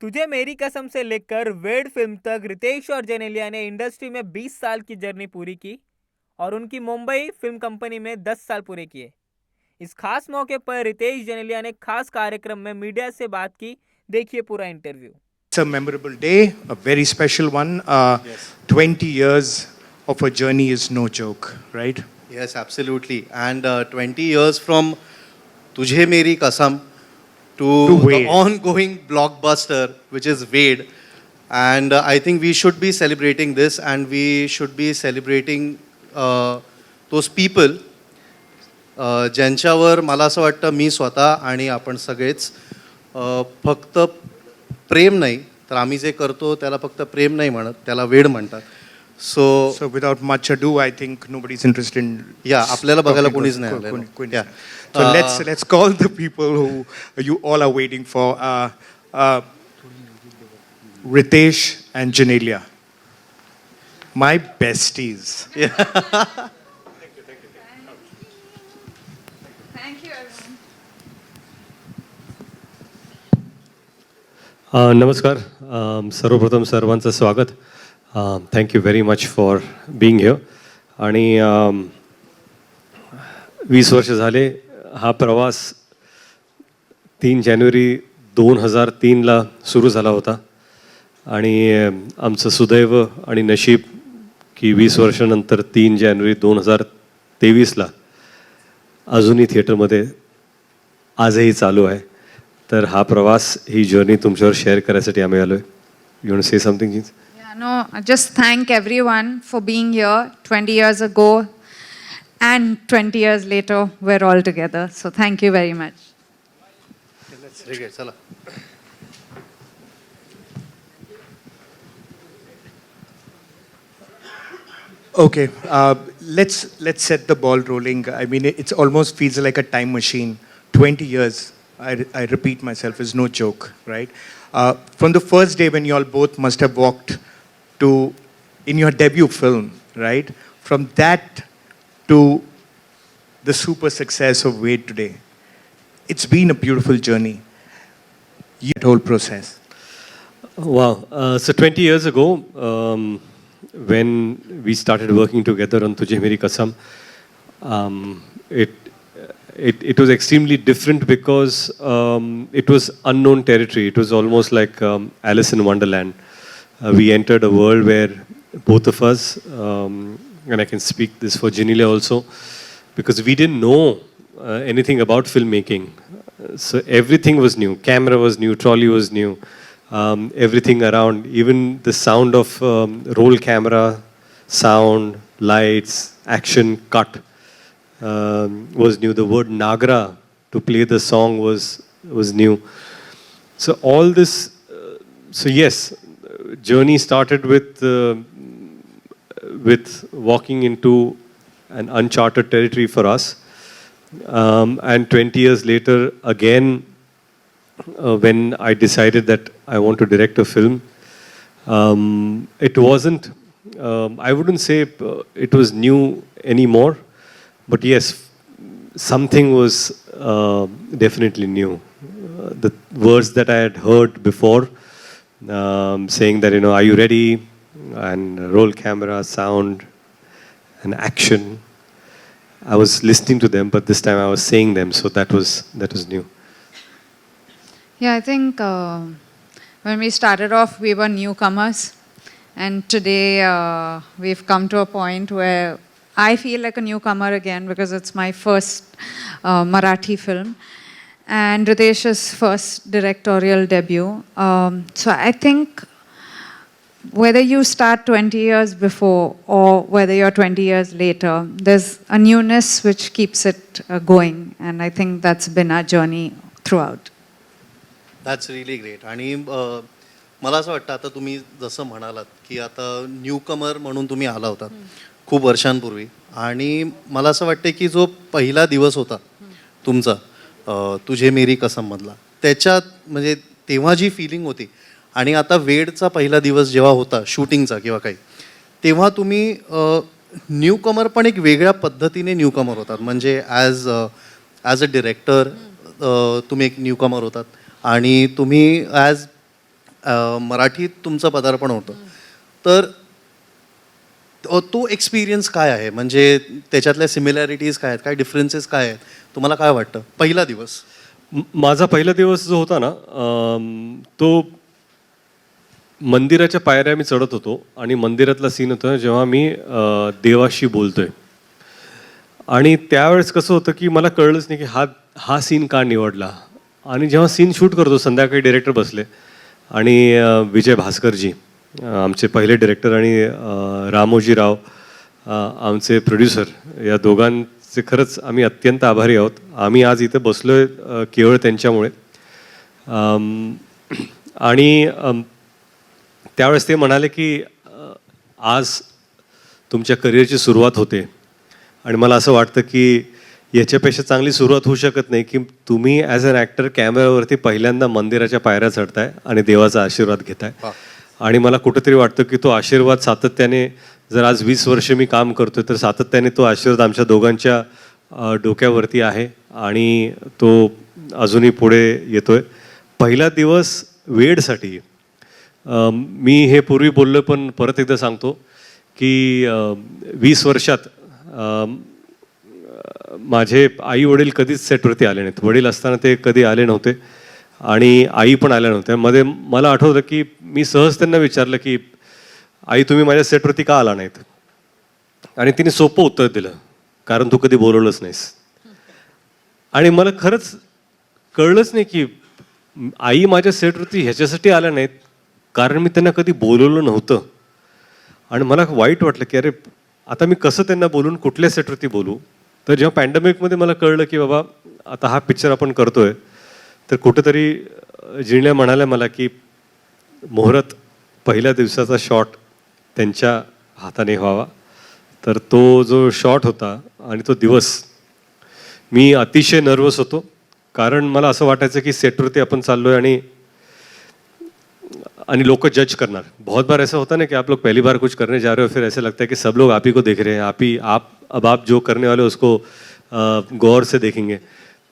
तुझे मेरी कसम से लेकर वेड फिल्म तक रितेश और जेनेलिया ने इंडस्ट्री में 20 साल की जर्नी पूरी की और उनकी मुंबई फिल्म कंपनी में 10 साल पूरे किए। इस खास मौके पर रितेश जेनेलिया ने खास कार्यक्रम में मीडिया से बात की। देखिए पूरा interview. It's a memorable day, a very special one. Yes. 20 years of a journey is no joke, right? Yes, absolutely. And 20 years from Tujhe Meri Kasam to To the Wade. ongoing blockbuster, which is Wade. And I think we should be celebrating this, and we should be celebrating those people ज्यांच्यावर मला असं वाटतं मी स्वतः आणि आपण सगळेच फक्त प्रेम नाही तर आम्ही जे करतो त्याला फक्त प्रेम नाही म्हणत, त्याला वेड म्हणतात. So without much ado, I think nobody's interested in. Yeah, आपल्याला बघायला talking कोणीच about- नाही आलेलं. कोणी- Yeah. So let's call the people who you all are waiting for. Ritesh and Genelia, my besties. Thank you, everyone. नमस्कार. सर्वप्रथम सर्वांचं स्वागत. Thank you very much for being here. आणि 20 वर्ष झाले हा प्रवास 3 जानेवारी 2003ला सुरू झाला होता. आणि आमचं सुदैव आणि नशीब की 20 वर्षानंतर 3 जानेवारी 2023ला अजूनही थिएटरमध्ये आजही चालू आहे. तर हा प्रवास ही जर्नी तुमच्यावर शेअर करायसाठी आम्ही आलो आहे. You want to say something? Yeah, no, I just thank everyone for being here 20 years ago and 20 years later, we're all together. So thank you very much. चला. Okay, let's set the ball rolling. I mean, it almost feels like a time machine. 20 years, I repeat myself, is no joke, right? From the first day when you all both must have walked to, in your debut film, right? From that to the super success of Wade today, it's been a beautiful journey. That whole process. Wow. So 20 years ago, when we started working together on Tujhe Meri Kasam, it was extremely different because it was unknown territory. It was almost like Alice in Wonderland. We entered a world where both of us, and I can speak this for Genelia also, because we didn't know anything about filmmaking. So everything was new. Camera was new, trolley was new. Everything around, even the sound of roll camera, sound, lights, action, cut was new. The word Nagra to play the song was new. So all this, so yes, journey started with walking into an uncharted territory for us. And 20 years later, again, when I decided that I want to direct a film, it wasn't, I wouldn't say it was new anymore, but yes, something was definitely new. The words that I had heard before, saying that, are you ready? And roll camera, sound, and action. I was listening to them, but this time I was saying them, so that was new. Yeah, I think when we started off, we were newcomers. And today we've come to a point where I feel like a newcomer again because it's my first Marathi film and Ritesh's first directorial debut. So I think whether you start 20 years before or whether you're 20 years later, there's a newness which keeps it going. And I think that's been our journey throughout. That's really great. आणि मला असं वाटतं आता तुम्ही जसं म्हणालात की आता न्यूकमर म्हणून तुम्ही आला होता खूप वर्षांपूर्वी, आणि मला असं वाटतं की जो पहिला दिवस होता तुमचा तुझे मेरी कसममधला, त्याच्यात म्हणजे तेव्हा जी फिलिंग होती आणि आता वेडचा पहिला दिवस जेव्हा होता शूटिंगचा किंवा काही, तेव्हा तुम्ही न्यूकमर पण एक वेगळ्या पद्धतीने न्यूकमर होतात. म्हणजे ॲज अ डिरेक्टर तुम्ही एक न्यूकमर होतात आणि तुम्ही ॲज मराठीत तुमचं पदार्पण होतं. तर तो एक्सपिरियन्स काय आहे, म्हणजे त्याच्यातल्या सिमिलॅरिटीज काय आहेत, काय डिफरन्सेस काय आहेत, तुम्हाला काय वाटतं पहिला दिवस? माझा पहिला दिवस जो होता ना, तो मंदिराच्या पायऱ्या मी चढत होतो आणि मंदिरातला सीन होता जेव्हा मी देवाशी बोलतोय. आणि त्यावेळेस कसं होतं की मला कळलंच नाही की हा सीन का निवडला. आणि जेव्हा सीन शूट करतो संध्याकाळी डिरेक्टर बसले आणि विजय भास्करजी आमचे पहिले डिरेक्टर आणि रामोजी राव आमचे प्रोड्युसर, या दोघांचे खरंच आम्ही अत्यंत आभारी आहोत. आम्ही आज इथे बसलोय केवळ त्यांच्यामुळे. आणि त्यावेळेस ते म्हणाले की आज तुमच्या करिअरची सुरुवात होते आणि मला असं वाटतं की याच्यापेक्षा चांगली सुरुवात होऊ शकत नाही की तुम्ही ॲज अन ॲक्टर कॅमेऱ्यावरती पहिल्यांदा मंदिराच्या पायऱ्या चढताय आणि देवाचा आशीर्वाद घेताय. आणि मला कुठंतरी वाटतं की तो आशीर्वाद सातत्याने, जर आज 20 वर्ष मी काम करतोय तर सातत्याने तो आशीर्वाद आमच्या दोघांच्या डोक्यावरती आहे आणि तो अजूनही पुढे येतोय. पहिला दिवस वेडसाठी मी हे पूर्वी बोललो पण परत एकदा सांगतो की 20 वर्षात माझे आई वडील कधीच सेटवरती आले नाहीत. वडील असताना ते कधी आले नव्हते आणि आई पण आल्या नव्हत्या. मध्ये मला आठवतं की मी सहज त्यांना विचारलं की आई तुम्ही माझ्या सेटवरती का आला नाहीत. आणि तिने सोपं उत्तर दिलं, कारण तू कधी बोलवलंच नाहीस. आणि मला खरंच कळलंच नाही की आई माझ्या सेटवरती ह्याच्यासाठी आल्या नाहीत कारण मी त्यांना कधी बोलवलं नव्हतं. आणि मला वाईट वाटलं की अरे आता मी कसं त्यांना बोलून कुठल्या सेटवरती बोलू. तर जेव्हा पॅन्डेमिकमध्ये मला कळलं की बाबा आता हा पिक्चर आपण करतोय, तर कुठंतरी जिण्या म्हणाल्या मला की मुहूर्त पहिल्या दिवसाचा शॉट त्यांच्या हाताने व्हावा. तर तो जो शॉट होता आणि तो दिवस, मी अतिशय नर्वस होतो कारण मला असं वाटायचं की सेटवरती आपण चाललोय आणि लोग जज करणार. बहुत बार ऐसा होता ना कि आप लोग पहली बार कुछ करने जा रहे हो, फिर ऐसे लगता है कि सब लोग आप ही को देख रहे हैं, आप जो करने वाले हो उसको गौर से देखेंगे.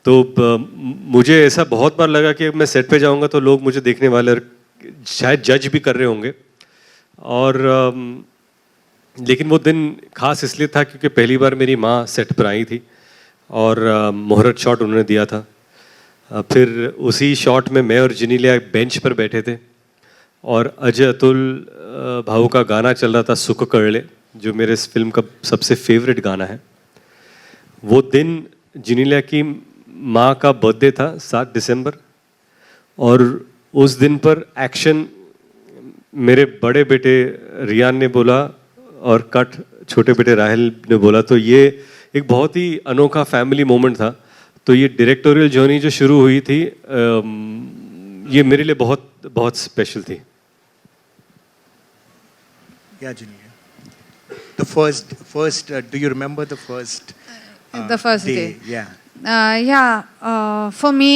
तो मुझे ऐसा बहुत बार लगा कि मैं सेट पे जाऊंगा तो लोग मुझे देखने वाले शायद जज भी कर रहे होंगे. और लेकिन वो दिन खास इसलिए था क्योंकि पहली बार मेरी माँ सेट पर आई थी और मुहूर्त शॉट उन्होंने दिया था. फिर उसी शॉट में मैं और जिनीलिया बेंच पर बैठे थे और अजय अतुल भाऊ का गाना चल रहा था, सुख कळले, जो मेरे इस फिल्म का सबसे फेवरेट गाना है. वो दिन जिनीलिया की माँ का बर्थडे था 7 दिसंबर, और उस दिन पर एक्शन मेरे बड़े बेटे रियान ने बोला और कट छोटे बेटे राहिल ने बोला. तो ये एक बहुत ही अनोखा फैमिली मोमेंट था. तो ये डायरेक्टोरियल जर्नी जो शुरू हुई थी ये मेरे लिए बहुत बहुत स्पेशल थी. Yeah, Genelia. The first. Do you remember the first? The first day. Yeah. For me,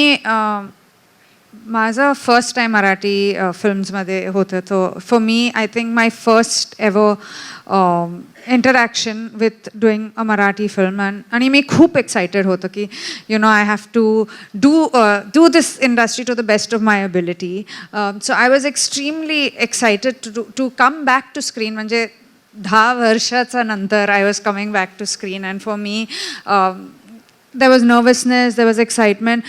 माझं फर्स्ट टाइम मराठी फिल्म्समध्ये होतं. तो for me I think my first ever interaction with doing a Marathi film. आणि मी खूप एक्सायटेड होतं की I have to do this industry to the best of my ability. So I was extremely excited to come back to screen. म्हणजे 10 वर्षाचा नंतर I was coming back to screen. And for me there was nervousness, there was excitement.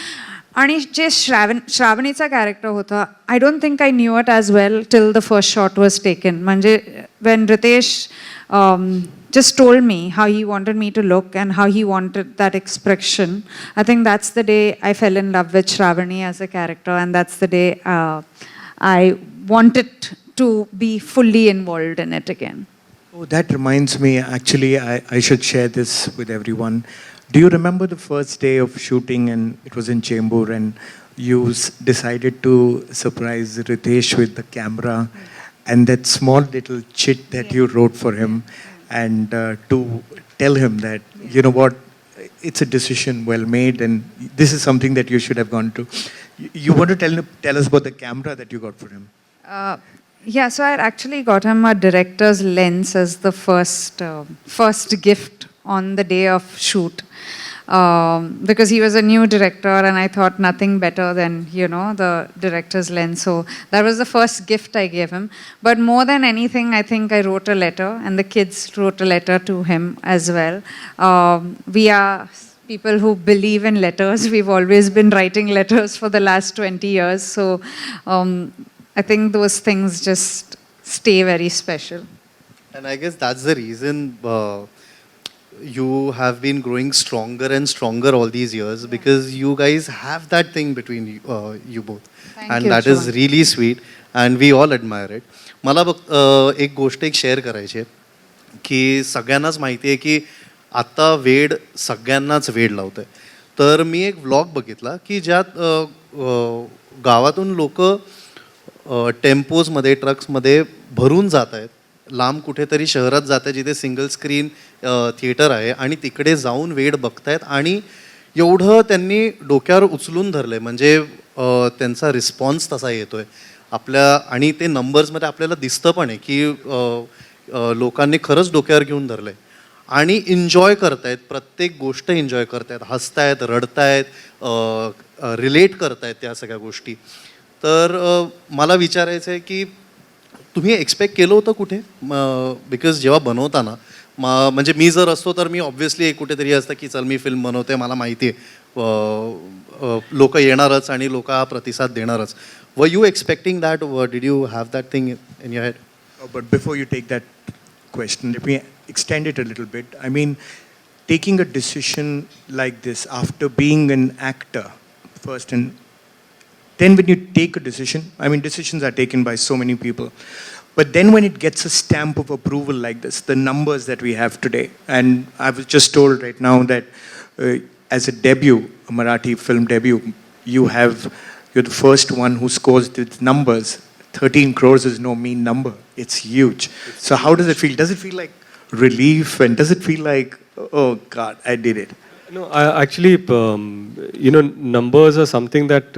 आणि जे श्रावणीचा character होता, I don't think I knew it as well till the first shot was taken. म्हणजे when Ritesh just told me how he wanted me to look and how he wanted that expression, I think that's the day I fell in love with Shravani as a character, and that's the day I wanted to be fully involved in it again. Oh, that reminds me, actually, I should share this with everyone. Do you remember the first day of shooting, and it was in Chembur, and you decided to surprise Ritesh with the camera and that small little chit that you wrote for him, and to tell him that, you know what, it's a decision well made and this is something that you should have gone to. You want to tell us about the camera that you got for him? Yeah, so I had actually got him a director's lens as the first gift on the day of shoot. because he was a new director and I thought nothing better than, the director's lens. So that was the first gift I gave him. But more than anything, I think I wrote a letter, and the kids wrote a letter to him as well. We are people who believe in letters. We've always been writing letters for the last 20 years. So I think those things just stay very special. And I guess that's the reason you have been growing stronger and stronger all these years, because you guys have that thing between you both. Thank and you, that is John. really sweet and we all admire it. मला बघ एक गोष्ट एक share करायची आहे की सगळ्यांनाच माहिती आहे की आता वेड सगळ्यांनाच वेड लावतंय. तर मी एक व्लॉग बघितला की ज्यात गावातून लोक टेम्पोजमध्ये ट्रक्समध्ये भरून जात आहेत, लांब कुठेतरी शहरात जात आहे जिथे सिंगल स्क्रीन थिएटर आहे आणि तिकडे जाऊन वेड बघतायत आणि एवढं त्यांनी डोक्यावर उचलून धरलं आहे. म्हणजे त्यांचा रिस्पॉन्स तसा येतो आहे आपल्या, आणि ते नंबर्समध्ये आपल्याला दिसतं पण आहे की लोकांनी खरंच डोक्यावर घेऊन धरलं आहे आणि एन्जॉय करतायत, प्रत्येक गोष्ट एन्जॉय करतायत, हसतायत, रडतायत, रिलेट करतायत त्या सगळ्या गोष्टी. तर मला विचारायचं आहे की तुम्ही एक्सपेक्ट केलं होतं कुठे, बिकॉज जेव्हा बनवताना म्हणजे मी जर असतो तर मी ऑब्व्हियसली कुठेतरी असतं की चल मी फिल्म बनवते, मला माहिती आहे लोक येणारच आणि लोक हा प्रतिसाद देणारच. Were you expecting that, did you have that thing in your head? But before you take that question, let me extend it a little bit. I mean, taking a decision like this after being an actor first, and then when you take a decision, I mean, decisions are taken by so many people. But then when it gets a stamp of approval like this, the numbers that we have today, and I was just told right now that as a debut, a Marathi film debut, you're the first one who scores these numbers. 13 crores is no mean number. It's huge. So how does it feel? Does it feel like relief, and does it feel like, oh God, I did it? No, I actually, numbers are something that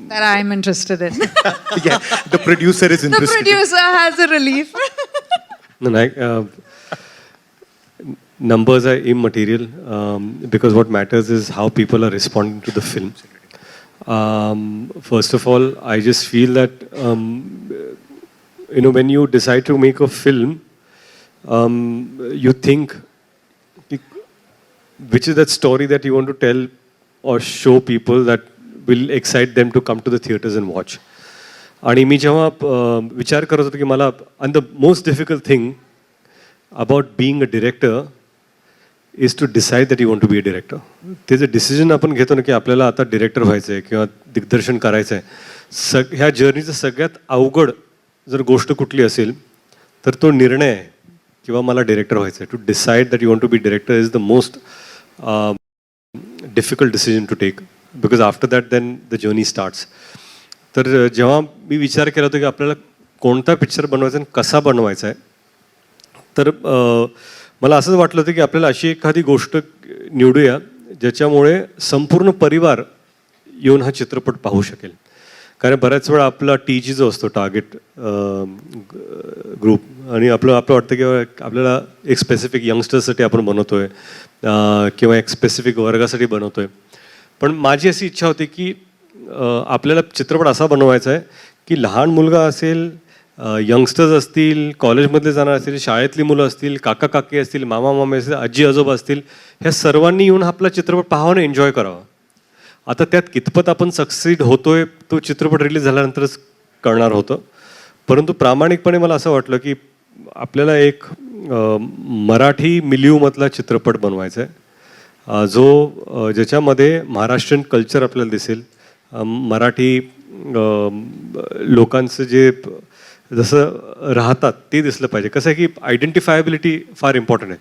That I'm interested in. Yeah, the producer is The interested. producer has a relief. numbers are immaterial, because what matters is how people are responding to the film. First of all, I just feel that when you decide to make a film, you think which is that story that you want to tell or show people that will excite them to come to the theaters and watch. आणि मी जेव्हा विचार करत होतो की मला, and the most difficult thing about being a director is to decide that you want to be a director. ते जे decision आपण घेतो ना की आपल्याला आता डिरेक्टर व्हायचं आहे किंवा दिग्दर्शन करायचं आहे, ह्या जर्नीचं सगळ्यात अवघड जर गोष्ट कुठली असेल तर तो निर्णय आहे किंवा मला डिरेक्टर व्हायचं आहे. To decide that you want to be director is the most difficult decision to take, because after that then the journey starts. तर जेव्हा मी विचार केला होता की आपल्याला कोणता पिक्चर बनवायचा आणि कसा बनवायचा आहे, तर मला असंच वाटलं होतं की आपल्याला अशी एखादी गोष्ट निवडूया ज्याच्यामुळे संपूर्ण परिवार येऊन हा चित्रपट पाहू शकेल. कारण बऱ्याच वेळा आपला TG जो असतो, टार्गेट ग्रुप, आणि आपलं वाटतं की आपल्याला एक स्पेसिफिक यंगस्टर्ससाठी आपण बनवतोय किंवा एक स्पेसिफिक वर्गासाठी बनवतोय. पण माझी अशी इच्छा होती की आपल्याला चित्रपट असा बनवायचा आहे की लहान मुलगा असेल, यंगस्टर्स असतील, कॉलेजमधले जाणार असतील, शाळेतली मुलं असतील, काका काकी असतील, मामा मामी असतील, आजी आजोबा असतील, ह्या सर्वांनी येऊन आपला चित्रपट पाहावं, एन्जॉय करावा. आता त्यात कितपत आपण सक्सीड होतोय तो चित्रपट रिलीज झाल्यानंतरच कळणार होतं. परंतु प्रामाणिकपणे मला असं वाटलं की आपल्याला एक मराठी मिलियूमधला चित्रपट बनवायचा आहे, जो ज्याच्यामध्ये महाराष्ट्रीयन कल्चर आपल्याला दिसेल, मराठी लोकांचं जे जसं राहतात ते दिसलं पाहिजे. कसं आहे की आयडेंटिफायबिलिटी फार इम्पॉर्टंट आहे.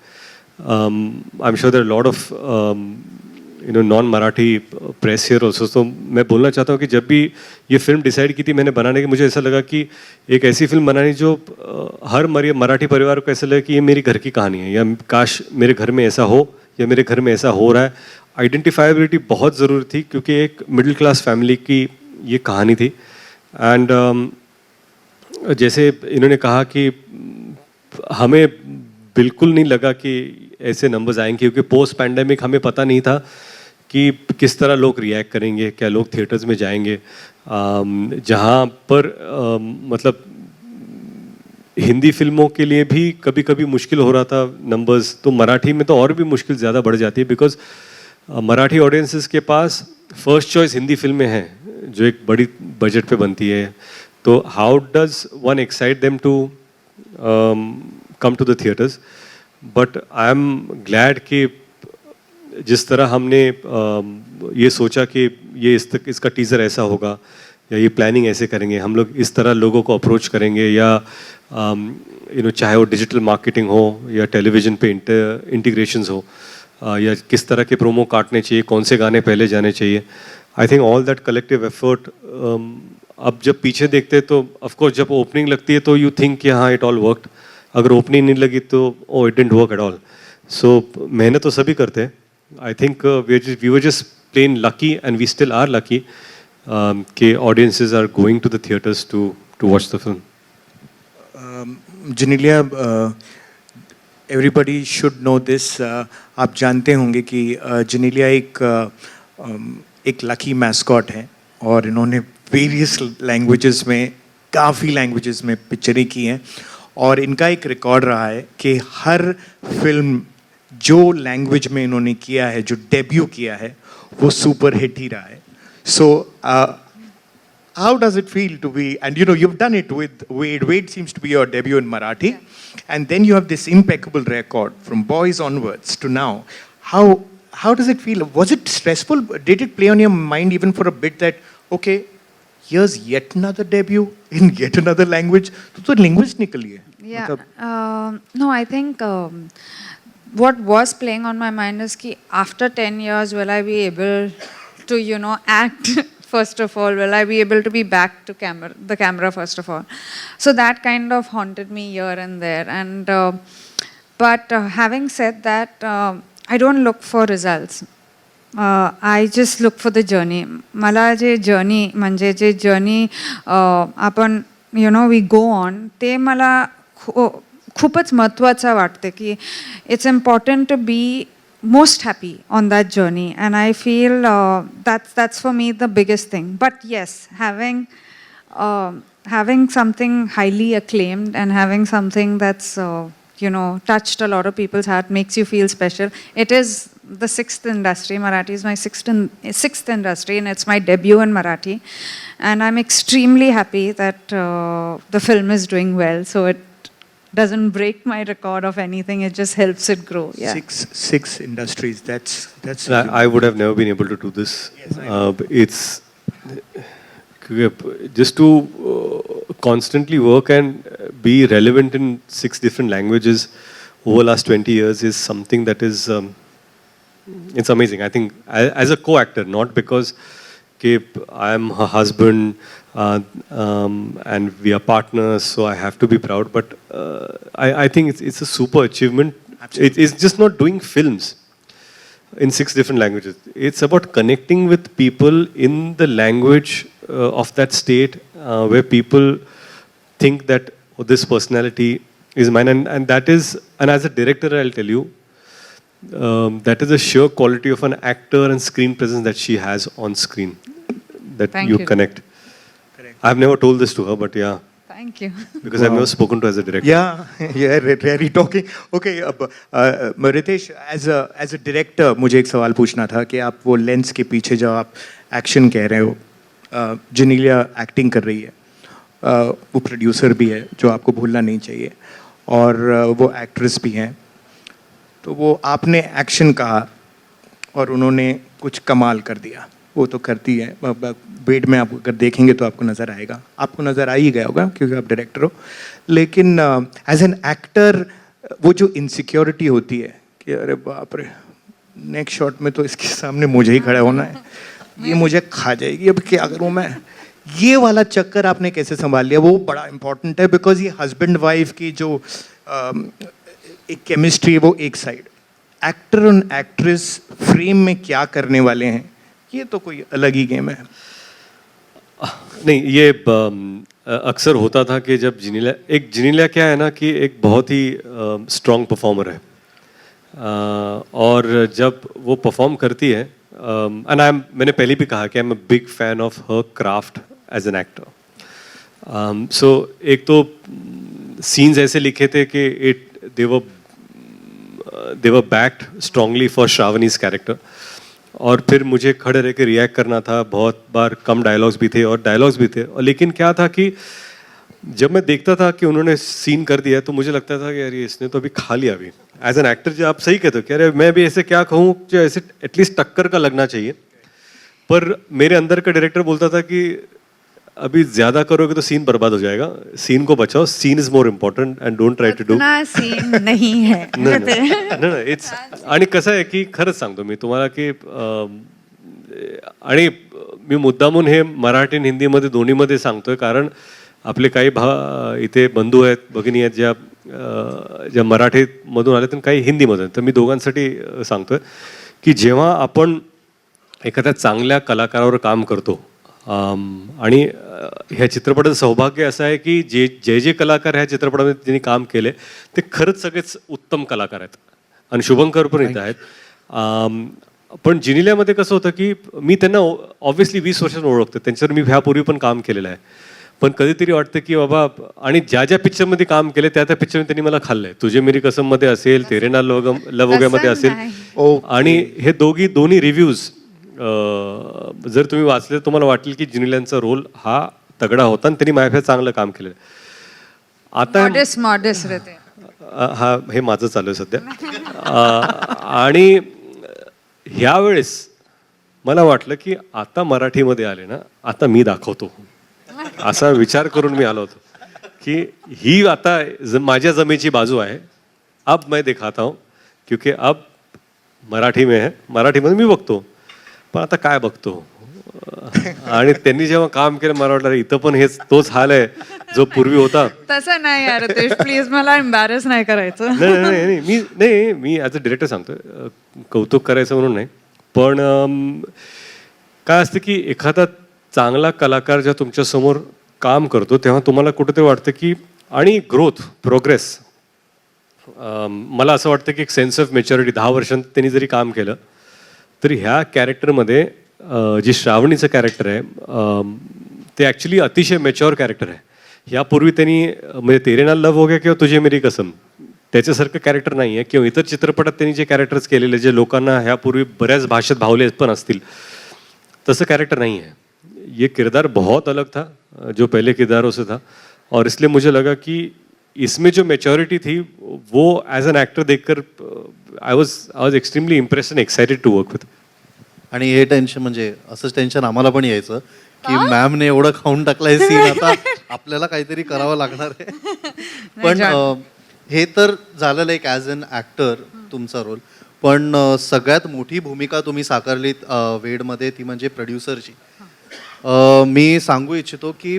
I am sure there lot of non Marathi press here also. तो मैं बोलना चाहता हूँ कि जब भी ये फिल्म डिसाइड की थी मैंने बनाने की, मुझे ऐसा लगा कि एक ऐसी फिल्म बनानी जो हर मराठी परिवार को ऐसा लगे कि ये मेरी घर की कहानी है, या काश मेरे घर में ऐसा हो, या मेरे घर में ऐसा हो रहा है. आइडेंटिफाइबिलिटी बहुत ज़रूरी थी क्योंकि एक मिडिल क्लास फैमिली की ये कहानी थी. एंड जैसे इन्होंने कहा कि हमें बिल्कुल नहीं लगा कि ऐसे नंबर्स आएंगे, क्योंकि पोस्ट पैंडेमिक हमें पता नहीं था कि किस तरह लोग रिएक्ट करेंगे, क्या लोग थिएटर्स में जाएंगे। जहाँ पर मतलब हिंदी फिल्मों के लिए भी कभी कभी मुश्किल हो रहा था नंबर्स, तो मराठी में तो और भी मुश्किल ज़्यादा बढ़ जाती है, because Marathi audiences K pass first choice Hindi फिल्में हैं जो एक बड़ी बजट पे बनती है। तो how does one excite them to come to the theatres. But I am glad कि जिस तरह हमने ये सोचा कि ये इसका टीज़र ऐसा होगा या ये प्लानिंग ऐसे करेंगे, हम लोग इस तरह लोगों को अप्रोच करेंगे, या चाहे वो डिजिटल मार्केटिंग हो या टेलीविज़न पे इंटीग्रेशंस हो, या किस तरह के प्रोमो काटने चाहिए, कौन से गाने पहले जाने चाहिए। I think all that collective effort, अब जब पीछे देखते तो ऑफकोर्स जब ओपनिंग लगती है तो यू थिंक कि हाँ इट ऑल वर्कड, अगर ओपनिंग नहीं लगी तो oh it didn't work at all. So मेहनत तो सभी करते हैं। I think we were just plain lucky and we still are lucky कि audiences are going to the theatres to watch the film. Genelia, everybody should know this. आप जानते होंगे कि Genelia एक लकी मैस्कॉट है और इन्होंने वेरियस लैंग्वेजेस में, काफ़ी लैंग्वेजेस में पिक्चरें की हैं, और इनका एक रिकॉर्ड रहा है कि हर फिल्म जो लैंग्वेज में इन्होंने किया है, जो डेब्यू किया है, वो सुपर हिट ही रहा है। So how does it feel to be, and you've done it with Wade. Wade seems to be your debut in Marathi, and then you have this impeccable record from Boys onwards to now. How does it feel? Was it stressful? Did it play on your mind even for a bit that, okay, here's yet another debut in yet another language? तो language निकली है। Yeah. No, I think what was playing on my mind is कि after 10 years will I be able to act first of all, will I be able to be back to the camera first of all. So that kind of haunted me here and there. And but having said that, I don't look for results. I just look for the journey. मला जे journey म्हणजे जे journey आपण we go on, ते मला खूपच महत्त्वाचं वाटते की it's important to be most happy on that journey, and I feel that's for me the biggest thing. But yes, having something highly acclaimed and having something that's touched a lot of people's heart makes you feel special. It is the sixth industry. Marathi is my sixth industry, and it's my debut in Marathi, and I'm extremely happy that the film is doing well. So it doesn't break my record of anything, it just helps it grow. Yeah. Six industries, that's I would have never been able to do this. Yes, it's just to constantly work and be relevant in 6 different languages over the last 20 years is something that is it's amazing. I think as a co-actor, not because I am her husband and we are partners, so I have to be proud. But I think it's a super achievement. It's just not doing films in 6 different languages. It's about connecting with people in the language of that state where people think that this personality is mine. And that is, and as a director, I'll tell you, that is a sheer quality of an actor and screen presence that she has on screen. That Thank you you. Connect. Correct. I've never told this to her, but yeah. Thank you. Because I've never spoken to her as a director. Yeah, really talking. Okay, Ritesh, as a director, मुझे एक सवाल पूछना था कि आप वो lens के पीछे जब आप एक्शन कह रहे हो, Genelia एक्टिंग कर रही है, वो प्रोड्यूसर भी है जो आपको भूलना नहीं चाहिए, और वो एक्ट्रेस भी हैं, तो वो आपने एक्शन कहा और उन्होंने कुछ कमाल कर दिया, वो तो करती है। वेट में आप अगर देखेंगे तो आपको नज़र आएगा, आपको नज़र आ ही गया होगा क्योंकि आप डायरेक्टर हो, लेकिन एज एन एक्टर वो जो इनसिक्योरिटी होती है कि अरे बाप रे, नेक्स्ट शॉट में तो इसके सामने मुझे ही खड़ा होना है, ये मुझे खा जाएगी, अब क्या करूँ मैं, ये वाला चक्कर आपने कैसे संभाल लिया? वो बड़ा इंपॉर्टेंट है, बिकॉज ये हस्बैंड वाइफ की जो एक केमिस्ट्री है वो एक साइड, एक्टर और एक्ट्रेस फ्रेम में क्या करने वाले हैं, ये तो कोई अलग ही गेम है। नहीं, ये अक्सर होता था कि जब जिनीलिया क्या है ना कि एक बहुत ही स्ट्रॉन्ग परफॉर्मर है, और जब वो परफॉर्म करती है, एंड मैंने पहले भी कहा कि I am a big fan of her craft age an actor. So एक तो सीन्स ऐसे लिखे थे कि they were backed strongly for Shravani's character, और फिर मुझे खड़े रह के रिएक्ट करना था. बहुत बार कम डायलॉग्स भी थे और डायलॉग्स भी थे, और लेकिन क्या था कि जब मैं देखता था कि उन्होंने सीन कर दिया तो मुझे लगता था कि यार इसने तो अभी खा लिया. अभी एज एन एक्टर जो आप सही कहते हो कि अरे मैं भी ऐसे क्या कहूँ जो ऐसे एटलीस्ट टक्कर का लगना चाहिए, पर मेरे अंदर का डायरेक्टर बोलता था कि अभी ज्यादा करोगे तो सीन बर्बाद हो जाएगा, सीन को बचाओ, scene is more important and don't try to do. उतना सीन नहीं है. नाही इट्स. आणि कसं आहे की खरंच सांगतो मी तुम्हाला की आणि मी मुद्दामून हे मराठी आणि हिंदीमध्ये दोन्हीमध्ये सांगतोय, कारण आपले काही इथे बंधू आहेत, भगिनी आहेत ज्या मराठीमधून आले तर काही हिंदीमधून. तर मी दोघांसाठी सांगतोय की जेव्हा आपण एखाद्या चांगल्या कलाकारावर काम करतो, आणि ह्या चित्रपटाचं सौभाग्य असं आहे की जे कलाकार ह्या चित्रपटामध्ये त्यांनी काम केले ते खरंच सगळेच उत्तम कलाकार आहेत, आणि शुभंकर पण इथं आहेत. पण जिनिलियामध्ये कसं होतं की मी त्यांना ऑब्व्हियसली 20 वर्षांनी ओळखतो, त्यांच्यावर मी ह्यापूर्वी पण काम केलेलं आहे. पण कधीतरी वाटतं की बाबा, आणि ज्या पिक्चरमध्ये काम केले त्या पिक्चरमध्ये त्यांनी मला खाल्लंय. तुझे मेरी कसम मध्ये असेल, तेरे नाल लवोग्यामध्ये असेल, आणि हे दोन्ही रिव्ह्यूज जर तुम्ही वाचले तुम्हाला वाटेल की जिनिलियांचा रोल हा तगडा होता आणि त्यांनी माझ्यापेक्षा चांगलं काम केलं. आता मॉडेस्ट रहते. हा हे माझं चालू आहे सध्या. आणि ह्यावेळेस मला वाटलं की आता मराठीमध्ये आले ना, आता मी दाखवतो, असा विचार करून मी आलो होतो की ही आता माझ्या जमेची बाजू आहे. अब मैं दिखाता हूँ, क्योंकि अब मराठी में है, मराठीमध्ये मी बघतो. पण आता काय बघतो. आणि त्यांनी जेव्हा काम केलं मला वाटलं इथं पण हेच तोच हाल आहे जो पूर्वी होता. तसं नाही यार रितेश, प्लीज मला एम्बॅरेस नाही करायचं. नाही मी ॲज अ डिरेक्टर सांगतोय, कौतुक करायचं म्हणून नाही. पण काय असतं की एखादा चांगला कलाकार जेव्हा तुमच्यासमोर काम करतो तेव्हा तुम्हाला कुठेतरी वाटतं की, आणि ग्रोथ प्रोग्रेस, मला असं वाटतं की एक सेन्स ऑफ मॅच्युरिटी 10 वर्षांत त्यांनी जरी काम केलं तरी ह्या कॅरेक्टरमध्ये जे श्रावणीचं कॅरेक्टर आहे ते ॲक्च्युली अतिशय मॅच्युअर कॅरेक्टर आहे. यापूर्वी त्यांनी म्हणजे तेरे नाल लव हो गया किंवा तुझे मेरी कसम त्याच्यासारखं कॅरेक्टर नाही आहे, किंवा इतर चित्रपटात त्यांनी जे कॅरेक्टर्स केलेले जे लोकांना ह्यापूर्वी बऱ्याच भाषेत भावले पण असतील तसं कॅरेक्टर नहीं है. ये किरदार बहुत अलग था जो पहले किरदारों से था, और इसलिए मुझे लगा कि इसमें जो मैच्योरिटी थी वो एज एन एक्टर देखकर I was extremely impressed and excited to work with. आणि हे टेन्शन म्हणजे असंच टेन्शन आम्हाला पण यायचं की मॅमने एवढं खाऊन टाकलंय सीन, आता आपल्याला काहीतरी करावं लागणार आहे. पण हे तर झालेलं एक ॲज अन ॲक्टर तुमचा रोल, पण सगळ्यात मोठी भूमिका तुम्ही साकारलीत वेडमध्ये, ती म्हणजे प्रोड्युसरची. मी सांगू इच्छितो की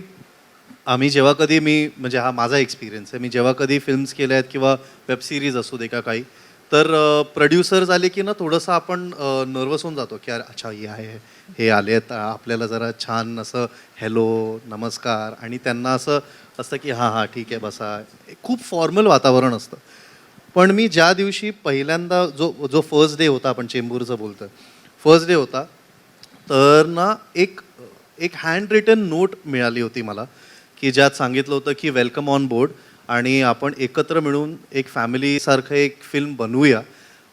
आम्ही जेव्हा कधी म्हणजे हा माझा एक्सपिरियन्स आहे, मी जेव्हा कधी फिल्म्स केल्या आहेत किंवा वेब सिरीज असू दे का काही, तर प्रोड्युसर्स आले की ना थोडंसं आपण नर्वस होऊन जातो की अच्छा हे आले आहेत, आपल्याला जरा छान असं हॅलो नमस्कार, आणि त्यांना असं असतं की हां ठीक आहे बसा, खूप फॉर्मल वातावरण असतं. पण मी ज्या दिवशी पहिल्यांदा जो फर्स्ट डे होता, आपण चेंबूरचं बोलतो, फर्स्ट डे होता, तर ना एक हँड रिटन नोट मिळाली होती मला की ज्यात सांगितलं होतं की वेलकम ऑन बोर्ड, आणि आपण एकत्र मिळून एक फॅमिलीसारखं एक फिल्म बनवूया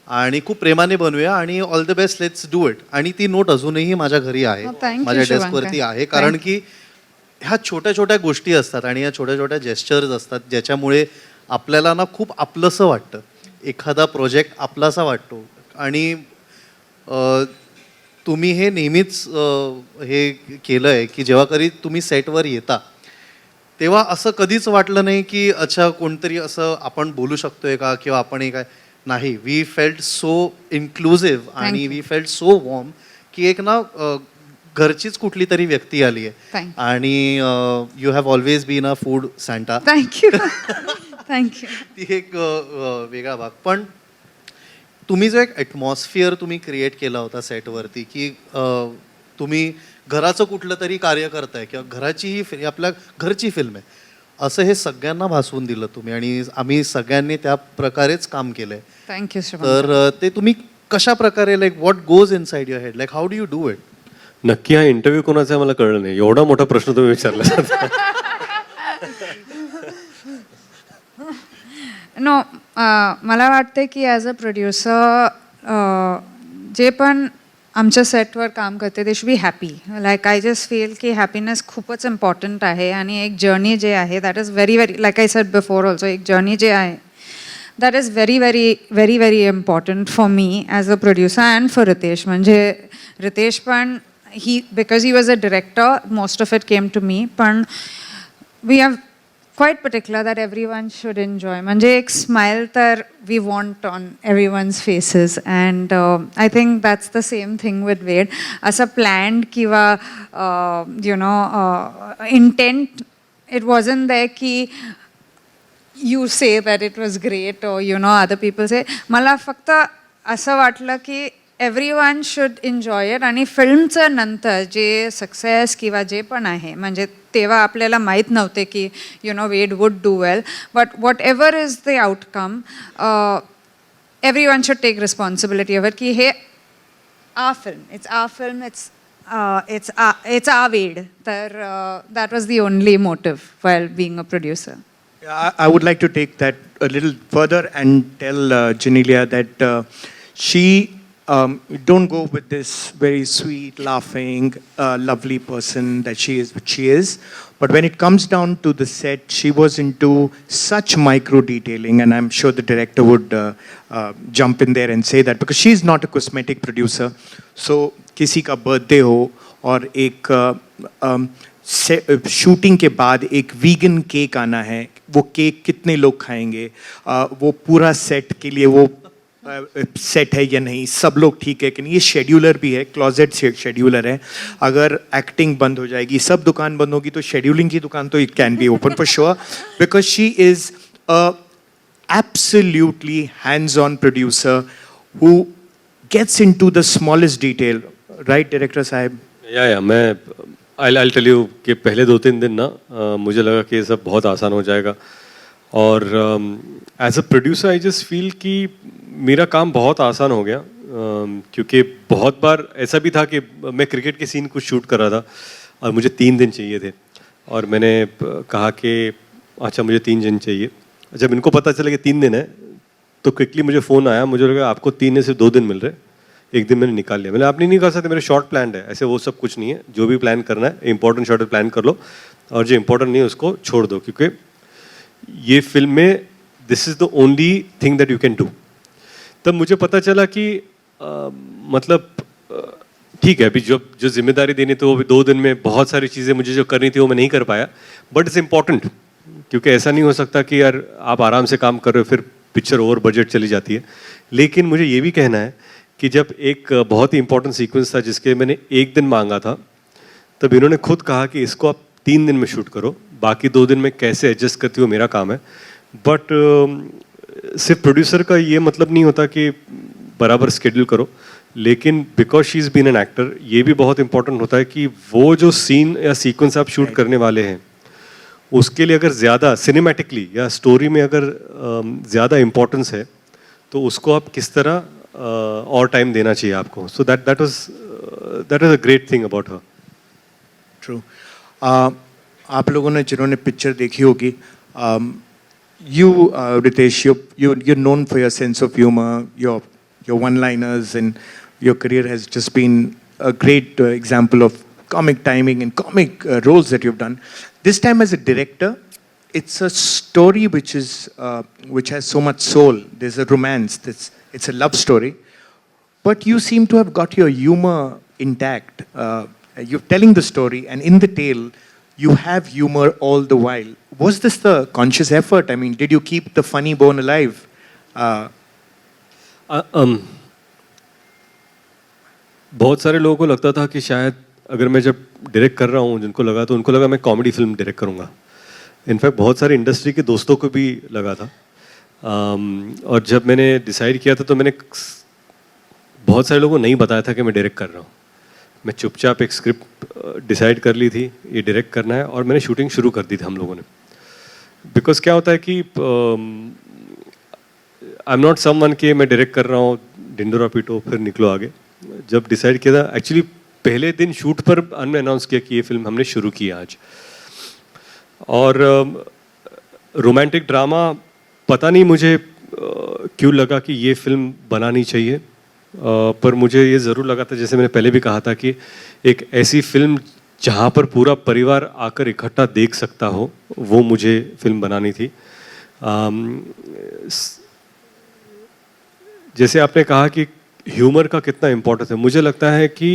आणि खूप प्रेमाने बनवूया आणि all the best, let's do it. आणि ती नोट अजूनही माझ्या घरी आहे, माझ्या डेस्कवरती आहे, कारण की ह्या छोट्या छोट्या गोष्टी असतात आणि ह्या छोट्या छोट्या जेस्चर्स असतात ज्याच्यामुळे आपल्याला ना खूप आपलंसं वाटतं, एखादा प्रोजेक्ट आपलासा वाटतो. आणि तुम्ही हे नेहमीच हे केलं आहे की जेव्हा कधी तुम्ही सेटवर येता तेव्हा असं कधीच वाटलं नाही की अच्छा कोणतरी असं आपण बोलू शकतोय का, किंवा आपण हे काय नाही. वी फेल्ट सो इन्क्लुझिव्ह आणि वी फेल्ट सो वॉर्म की एक ना घरचीच कुठली तरी व्यक्ती आली आहे. आणि you have always been a food Santa. Thank you. ती एक वेगळा भाग. पण तुम्ही जो एक ॲटमॉस्फिअर तुम्ही क्रिएट केला होता सेटवरती की तुम्ही घराचं कुठलं तरी कार्य करताय किंवा घराची ही आपल्या घरची फिल्म आहे असं हे सगळ्यांना भासवून दिलं तुम्ही आणि आम्ही सगळ्यांनी त्या प्रकारेच काम केलंय. थँक्यू तर ते तुम्ही कशा प्रकारे like what goes in side your head like how do you do it? नक्की हा इंटरव्ह्यू कोणाचा आहे मला कळलं नाही, एवढा मोठा प्रश्न तुम्ही विचारला. नो मला वाटते की ॲज अ प्रोड्युसर जे पण आमच्या सेटवर काम करते they should be happy. Like I just feel की हॅपीनेस खूपच इम्पॉर्टंट आहे आणि एक जर्नी जे आहे that is very very like I said before also एक जर्नी जे आहे that is very very very very important for me as a producer and for Riteish. म्हणजे रितेश पण because he was a director, most of it came to me. But we are quite particular that everyone should enjoy. Manje ek smile tar we want on everyone's faces, and I think that's the same thing with Ved. As a planned kiva, intent, it wasn't there ki you say that it was great or other people say. Mala fakta asa वाटलं की everyone should enjoy it. आणि फिल्मचं नंतर जे success किंवा जे पण आहे म्हणजे तेव्हा आपल्याला माहीत नव्हते की Ved would do well, but whatever is the outcome everyone should take responsibility ever की हे our film it's our Ved. तर that was the only motive while being a producer. I would like to take that a little further and tell Genelia that she don't go with this very sweet, laughing, lovely person that she is. But when it comes down to the set, she was into such micro detailing, and I'm sure the director would jump in there and say that because she's not a cosmetic producer. So, किसी का birthday हो और एक shooting के बाद एक vegan cake आना है, वो केक कितने लोग खाएंगे, वो पूरा सेट के लिए वो सेट है या नहीं, सब लोग ठीक है कि नहीं, ये शेड्यूलर भी है, क्लोजेट शेड्यूलर है. अगर एक्टिंग बंद हो जाएगी, सब दुकान बंद होगी, तो शेड्यूलिंग की दुकान तो it can be open for sure, because she is a absolutely hands-on producer who gets into the smallest detail, right, director साहब? या मैं I'll tell you कि पहले 2-3 दिन ना मुझे लगा कि ये सब बहुत आसान हो जाएगा. और as a producer I just feel कि मेरा काम बहुत आसान हो गया, क्योंकि बहुत बार ऐसा भी था कि मैं क्रिकेट के सीन कुछ शूट कर रहा था और मुझे 3 दिन चाहिए थे, और मैंने कहा कि अच्छा मुझे 3 दिन चाहिए. जब इनको पता चला कि 3 दिन है तो क्विकली मुझे फ़ोन आया, मुझे लगा आपको 3 में से 2 दिन मिल रहे, 1 दिन मैंने निकाल लिया. मैंने आप नहीं कर सकते, मेरे शॉर्ट प्लान है, ऐसे वो सब कुछ नहीं है. जो भी प्लान करना है इंपॉर्टेंट शॉर्ट प्लान कर लो, और जो इंपॉर्टेंट नहीं है उसको छोड़ दो, क्योंकि ये फिल्म में this is the only thing that you can do. तब मुझे पता चला कि मतलब ठीक है, अभी जो जिम्मेदारी देनी थी वो भी 2 दिन में बहुत सारी चीज़ें मुझे जो करनी थी वो मैं नहीं कर पाया, बट इट्स इम्पॉर्टेंट, क्योंकि ऐसा नहीं हो सकता कि यार आप आराम से काम कर रहे हो फिर पिक्चर ओवर बजट चली जाती है. लेकिन मुझे ये भी कहना है कि जब एक बहुत ही इंपॉर्टेंट सीक्वेंस था जिसके मैंने 1 दिन मांगा था, तब इन्होंने खुद कहा कि इसको आप 3 दिन में शूट करो, बाकी 2 दिन में कैसे एडजस्ट करती हो मेरा काम है. बट सिर्फ प्रोड्यूसर का ये मतलब नहीं होता कि बराबर स्केड्यूल करो, लेकिन because she is been an actor ये भी बहुत इंपॉर्टेंट होता है कि वो जो सीन या सीक्वेंस आप शूट करने वाले हैं उसके लिए अगर ज़्यादा सिनेमैटिकली या स्टोरी में अगर ज़्यादा इम्पोर्टेंस है तो उसको आप किस तरह और टाइम देना चाहिए आपको. So that was a great thing about her. True. आप लोगों ने जिन्होंने पिक्चर देखी होगी, you Ritesh, you're known for your sense of humor, your one-liners, and your career has just been a great example of comic timing and comic roles that you've done. This time as a director, it's a story which has so much soul. There's a romance. It's a love story, but you seem to have got your humor intact. You're telling the story, and in the tale, you have humor all the while. Was this the conscious effort? I mean, did you keep the funny bone alive? बहुत सारे लोगों को लगता था कि शायद अगर मैं जब डायरेक्ट कर रहा हूँ जिनको लगा, तो उनको लगा मैं कॉमेडी फिल्म डायरेक्ट करूँगा. इनफैक्ट बहुत सारे इंडस्ट्री के दोस्तों को भी लगा था. और जब मैंने डिसाइड किया था तो मैंने बहुत सारे लोगों को नहीं बताया था कि मैं डायरेक्ट कर रहा हूँ. मैं चुपचाप एक स्क्रिप्ट डिसाइड कर ली थी, ये डायरेक्ट करना है, और मैंने शूटिंग शुरू कर दी थी हम लोगों ने. बिकॉज क्या होता है कि आई एम नॉट समवन कि मैं डायरेक्ट कर रहा हूँ, ढिंडोरा पीटो फिर निकलो आगे. जब डिसाइड किया था, एक्चुअली पहले दिन शूट पर हमने अनाउंस किया कि ये फिल्म हमने शुरू की आज. और रोमांटिक ड्रामा, पता नहीं मुझे क्यों लगा कि ये फिल्म बनानी चाहिए, पर मुझे ये ज़रूर लगा था, जैसे मैंने पहले भी कहा था, कि एक ऐसी फिल्म जहाँ पर पूरा परिवार आकर इकट्ठा देख सकता हो, वो मुझे फिल्म बनानी थी. जैसे आपने कहा कि ह्यूमर का कितना इम्पोर्टेंस है, मुझे लगता है कि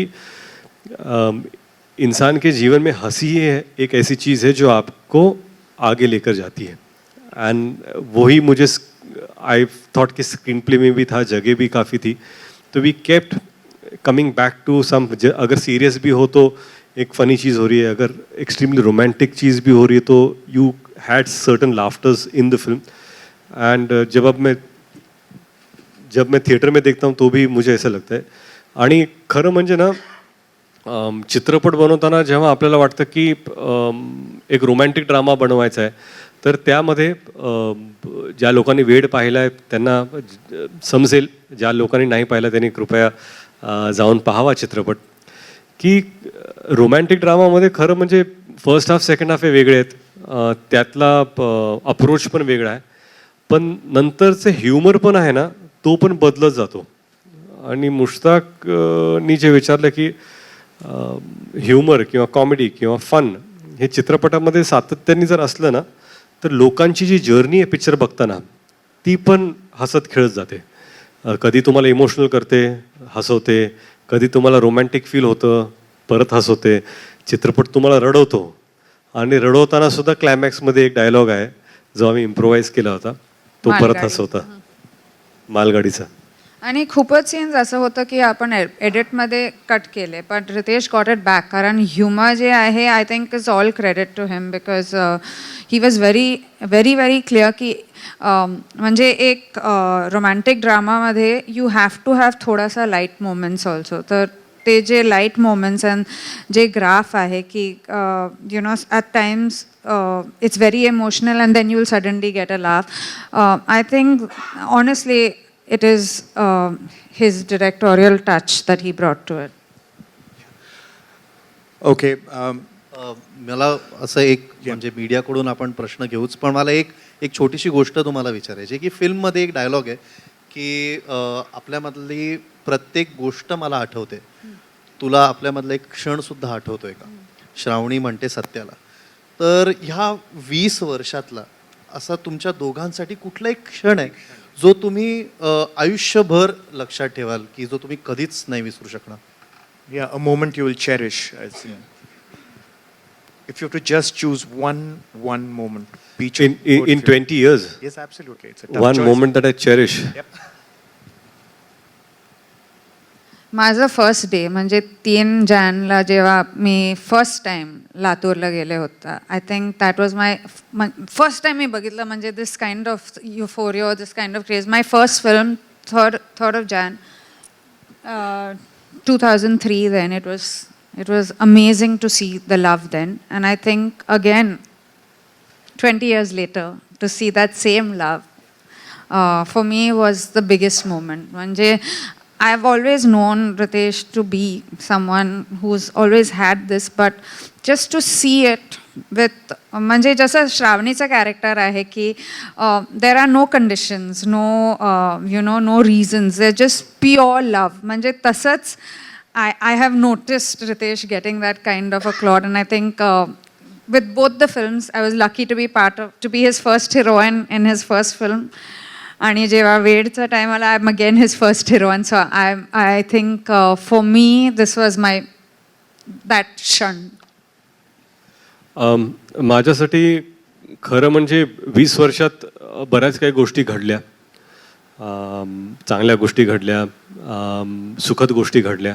इंसान के जीवन में हंसी है एक ऐसी चीज़ है जो आपको आगे लेकर जाती है. एंड वही मुझे आई थॉट कि स्क्रीन प्ले में भी था, जगह भी काफ़ी थी, तो we kept coming back to some. अगर सीरियस भी हो तो एक फ़नी चीज़ हो रही है, अगर एक्सट्रीमली रोमांटिक चीज़ भी हो रही है तो you had certain laughters in the film. End जब मैं थिएटर में देखता हूँ तो भी मुझे ऐसा लगता आहे. आणि खरं म्हणजे ना, चित्रपट बनवताना जेव्हा आपल्याला वाटतं की एक रोमॅन्टिक ड्रामा बनवायचा आहे, तर त्यामध्ये ज्या लोकांनी वेड पाहिला आहे त्यांना समजेल, ज्या लोकांनी नाही पाहिला त्यांनी कृपया जाऊन पाहावा चित्रपट. की रोमॅन्टिक ड्रामामध्ये खरं म्हणजे फर्स्ट हाफ सेकंड हाफ हे वेगळे आहेत, त्यातला अप्रोच पण वेगळा आहे, पण नंतरचे ह्युमर पण आहे ना, तो पण बदलत जातो. आणि मुश्ताकनी जे विचारलं की ह्युमर किंवा कॉमेडी किंवा फन हे चित्रपटामध्ये सातत्याने जर असलं ना, तर लोकांची जी जर्नी आहे पिक्चर बघताना ती पण हसत खेळत जाते. कधी तुम्हाला इमोशनल करते, हसवते, कधी तुम्हाला रोमॅन्टिक फील होतं, परत हसवते. चित्रपट तुम्हाला रडवतो, आणि रडवताना सुद्धा क्लायमॅक्समध्ये एक डायलॉग आहे जो आम्ही इम्प्रोवाइज केला होता, तो परत हसवता, मालगाडीचा. आणि खूपच सीन्स असं होतं की आपण एडिटमध्ये कट केले, पण रितेश गॉट इट बॅक, कारण ह्युमर जे आहे I think is all credit to him, because he was very very very clear की म्हणजे एक रोमॅन्टिक ड्रामामध्ये यू हॅव टू हॅव थोडासा लाईट मोमेंट्स ऑल्सो. तर ते जे लाईट मोमेंट्स अँड जे ग्राफ आहे की you know at times it's very emotional and then you will suddenly get a laugh. I think honestly it is his directorial touch that he brought to it. Okay. मला असं एक म्हणजे मीडियाकडून आपण प्रश्न घेऊच, पण मला एक छोटीशी गोष्ट तुम्हाला विचारायची की फिल्ममध्ये एक डायलॉग आहे की आपल्यामधली प्रत्येक गोष्ट मला आठवते, तुला आपल्यामधला एक क्षणसुद्धा आठवतोय का, श्रावणी म्हणते सत्याला. तर ह्या 20 वर्षातला असा तुमच्या दोघांसाठी कुठला एक क्षण आहे जो तुम्ही आयुष्यभर लक्षात ठेवाल, की जो तुम्ही कधीच नाही विसरू शकणार? Yeah, a moment you will cherish. If you have to just choose one moment, in 20 years. Yes, absolutely. It's a tough one choice. moment that I cherish. Yep. माझं फर्स्ट डे म्हणजे 3 जानेला जेव्हा मी फर्स्ट टाइम लातूरला गेले होता, I think that was my first time मी बघितलं म्हणजे this kind of euphoria, this kind of craze. My first film, third of Jan 2003. then it was amazing to see the love then, and I think again 20 years later to see that same love for me was the biggest moment. म्हणजे I've always known Ritesh to be someone who's always had this, but just to see it with, म्हणजे जसं श्रावणीचं character आहे की there are no conditions, no you know, no reasons, they're just pure love. म्हणजे तसंच I have noticed Ritesh getting that kind of a plot, and I think with both the films I was lucky to be his first heroine in his first film. आणि जेव्हा वेडचा time आला, I am again his first heroine. So I think for me this was my that क्षण. माझ्यासाठी खरं म्हणजे 20 वर्षात बऱ्याच काही गोष्टी घडल्या, चांगल्या गोष्टी घडल्या, सुखद गोष्टी घडल्या,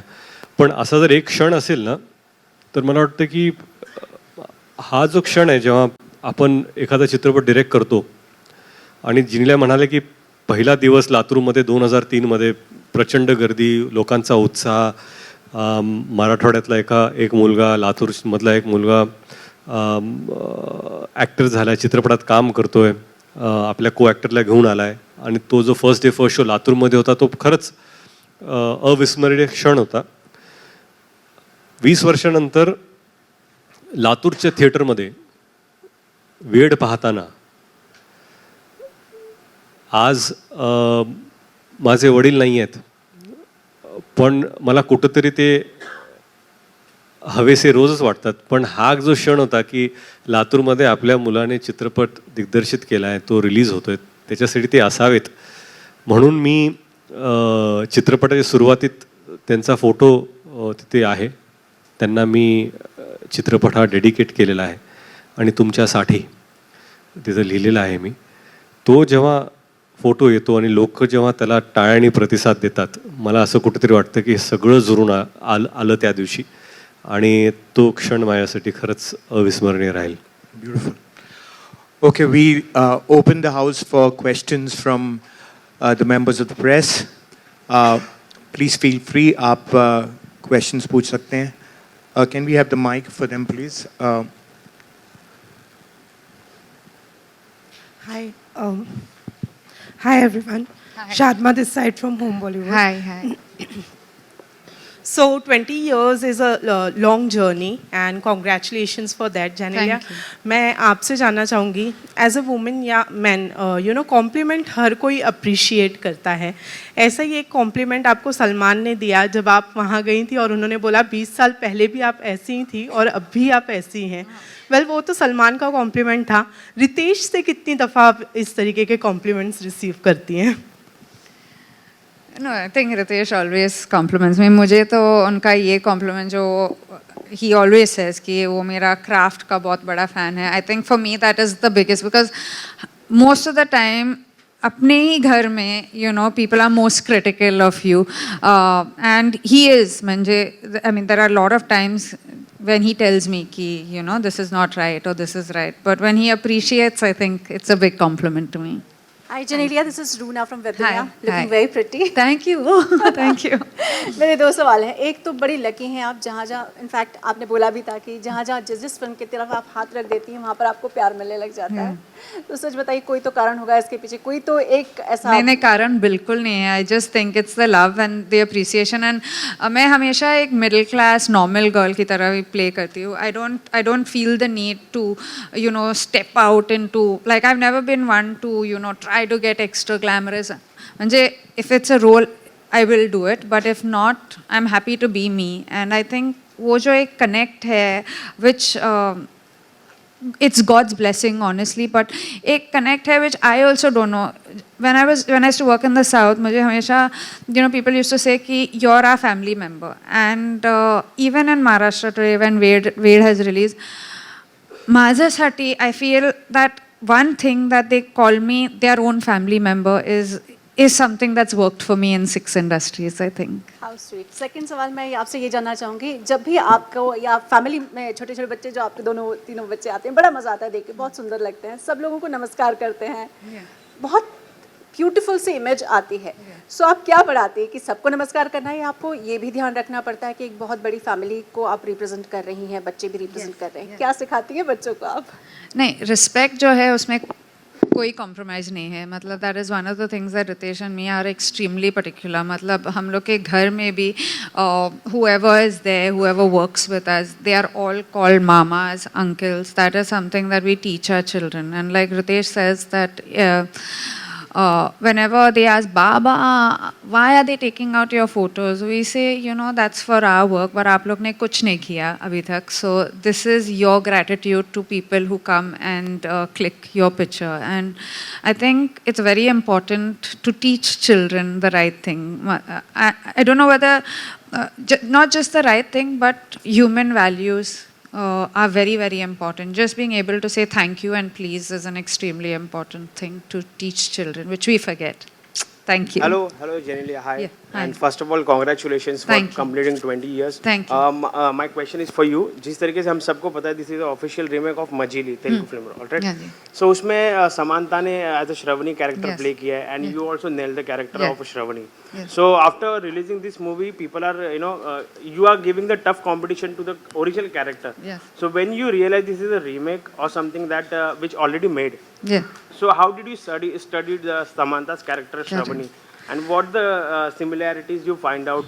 पण असा जर एक क्षण असेल ना, तर मला वाटतं की हा जो क्षण आहे जेव्हा आपण एखादा चित्रपट डिरेक्ट करतो. आणि जिनीला म्हणाले की पहिला दिवस लातूरमध्ये 2003 मध्ये प्रचंड गर्दी, लोकांचा उत्साह, मराठवाड्यातला एक मुलगा, लातूरमधला एक मुलगा ॲक्टर झाला, चित्रपटात काम करतोय, आपल्या को ॲक्टरला घेऊन आला आहे. आणि तो जो फर्स्ट डे फर्स्ट शो लातूरमध्ये होता तो खरंच अविस्मरणीय क्षण होता. 20 वर्षानंतर लातूरच्या थिएटरमध्ये वेड पाहताना आज माझे वडील नाही आहेत, पण मला कुठंतरी ते हवेसे रोजच वाटतात. पण हा जो क्षण होता की लातूरमध्ये आपल्या मुलाने चित्रपट दिग्दर्शित केला आहे, तो रिलीज होतो आहे, त्याच्यासाठी ते असावेत म्हणून मी चित्रपटाच्या सुरुवातीत त्यांचा फोटो तिथे आहे, त्यांना मी चित्रपट हा डेडिकेट केलेला आहे आणि तुमच्यासाठी तिथं लिहिलेलं आहे मी. तो जेव्हा फोटो येतो आणि लोक जेव्हा त्याला टाळ्याने प्रतिसाद देतात, मला असं कुठेतरी वाटतं की सगळं जुळून आलं त्या दिवशी आणि तो क्षण माझ्यासाठी खरंच अविस्मरणीय राहील. Beautiful. Okay, we open the house for questions from the members of the press. Please feel free. आप questions पूछ सकते हैं. Can we have the mic for them, please? Hi. Hi everyone. Hi. Shadma this side from Home Bollywood. Hi. So 20 years is a long journey and congratulations for that, Genelia. Thank you. मैं आपसे जानना चाहूँगी as a women या man, complement हर कोई appreciate करता है. ऐसा ही एक कॉम्प्लीमेंट आपको सलमान ने दिया जब आप वहाँ गई थी और उन्होंने बोला 20 साल पहले भी आप ऐसी ही थी और अब भी आप ऐसी हैं. वेल वो तो सलमान का कॉम्प्लीमेंट था. रितेश से कितनी दफ़ा आप इस तरीके के कॉम्प्लीमेंट्स रिसीव करती हैं? No, I think Ritesh always compliments me. मुझे तो उनका ये compliment जो he always says कि वो मेरा craft का बहुत बड़ा fan है. I think for me that is the biggest because most of the time अपने ही घर में people are most critical of you and he is म्हणजे I mean there are a lot of times when he tells me कि this is not right or this is right, but when he appreciates I think it's a big compliment to me. Hi Genelia, this is Runa from Hi. Virginia. Looking Hi. very pretty. Thank you. Thank you. मेरे 2 सवाल हैं. एक तो बड़ी lucky हैं आप, जहाँ जहाँ इनफैक्ट आपने बोला भी था कि जहाँ जहाँ जिस फिल्म की तरफ आप हाथ रख देती हैं वहाँ पर आपको प्यार मिलने लग जाता है. तो सच बताइए कोई तो कारण होगा इसके पीछे, कोई तो एक ऐसा नहीं नहीं कारण बिल्कुल नहीं है. I just think it's the love end the appreciation end मैं हमेशा एक मिडिल क्लास नॉर्मल गर्ल की तरह ही प्ले करती हूँ. I don't feel the need to step out into like I have never been one to try to get extra glamorous. म्हणजे if it's a role I will do it, but if not I am happy to be me. And I think वो जो एक connect है which it's God's blessing honestly, but एक connect है which I also don't know. When I used to work in the South, मुझे हमेशा people used to say कि you're our family member, and even in Maharashtra today when Ved has released माझ्यासाठी I feel that one thing that they call me their own family member is something that's worked for me in 6 industries, I think. How sweet. Second सवाल मैं आपसे ये जानना चाहूँगी, जब भी आपको या फैमिली में छोटे छोटे बच्चे जो आपके तीनों बच्चे आते हैं, बड़ा मज़ा आता है देख के, बहुत सुंदर लगते हैं, सब लोगों को नमस्कार करते हैं, बहुत ब्यूटीफुल सी इमेज आती है. सो आप क्या बढ़ाती है कि सबको नमस्कार करना है या आपको ये भी ध्यान रखना पड़ता है कि एक बहुत बड़ी फैमिली को आप रिप्रेजेंट कर रही हैं, बच्चे भी रिप्रेजेंट कर रहे हैं, क्या सिखाती हैं बच्चों को आप? नहीं, रिस्पेक्ट जो है उसमें कोई कॉम्प्रोमाइज़ नहीं है. मतलब that is one of the things that Riteish and me are extremely particular. मतलब हम लोग के घर में भी whoever is there, whoever works with us, they are all called mamas, uncles. That is something that we teach our children. And like Ritesh says that whenever they ask, Baba, why are they taking out your photos? We say, that's for our work, but आप लोग ने कुछ नहीं KIA अभी तक. So this is your gratitude to people who come and click your picture. And I think it's very important to teach children the right thing. I don't know whether, not just the right thing, but human values are very, very important. Just being able to say thank you and please is an extremely important thing to teach children, which we forget. Thank you. Hello, Genelia. Hi. Yeah, hi. And first of all, congratulations for Thank you. completing 20 years. Thank you. My question is for you. जिस तरीके से हम सबको पता है, this is the official remake of मजीली, Telugu film, alright? Yeah, G. So उसमें समांता ने as a Shravani character Yes. play किया है, and Yeah. you also nailed the character Yeah. of Shravani. Yes. So after releasing this movie, people are, you are giving the tough competition to the original character. Yes. So when you realize this is a remake or something that which already made, Yeah. so how did you study the Samantha's character Shravani, and what the similarities you find out,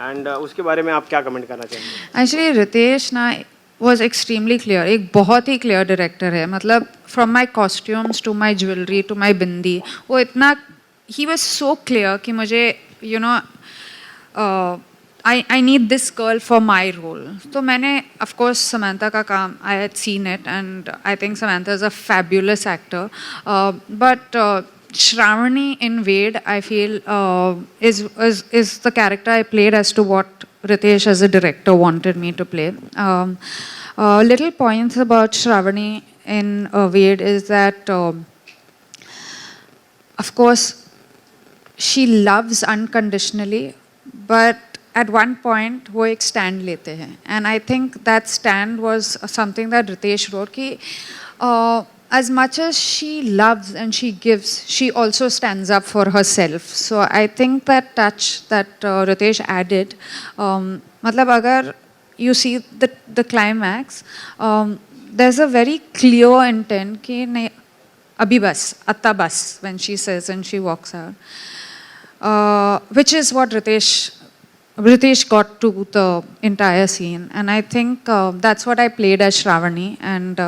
and उसके बारे में आप क्या comment करना चाहेंगे? Actually Riteish ना was extremely clear, एक बहुत ही क्लियर डायरेक्टर है. मतलब from my costumes to my jewellery to my bindi, वो इतना ही वॉज सो क्लियर कि मुझे I need this girl for my role. तो मैंने of course Samantha का काम, I had seen it and I think Samantha is a fabulous actor. But Shravani in Wade, I feel is the character I played as to what Ritesh as a director wanted me to play. Little points about Shravani in Wade is that of course she loves unconditionally, but at one point वो एक stand लेते हैं, and I think that stand was something that Ritesh wrote कि as much as she loves and she gives, she also stands up for herself. So I think that touch that Ritesh added, मतलब अगर you see the climax, there's a very clear intent कि नहीं अभी बस अत्ता बस when she says and she walks out, which is what Ritesh got to the entire scene, and I think that's what I played as Shravani. And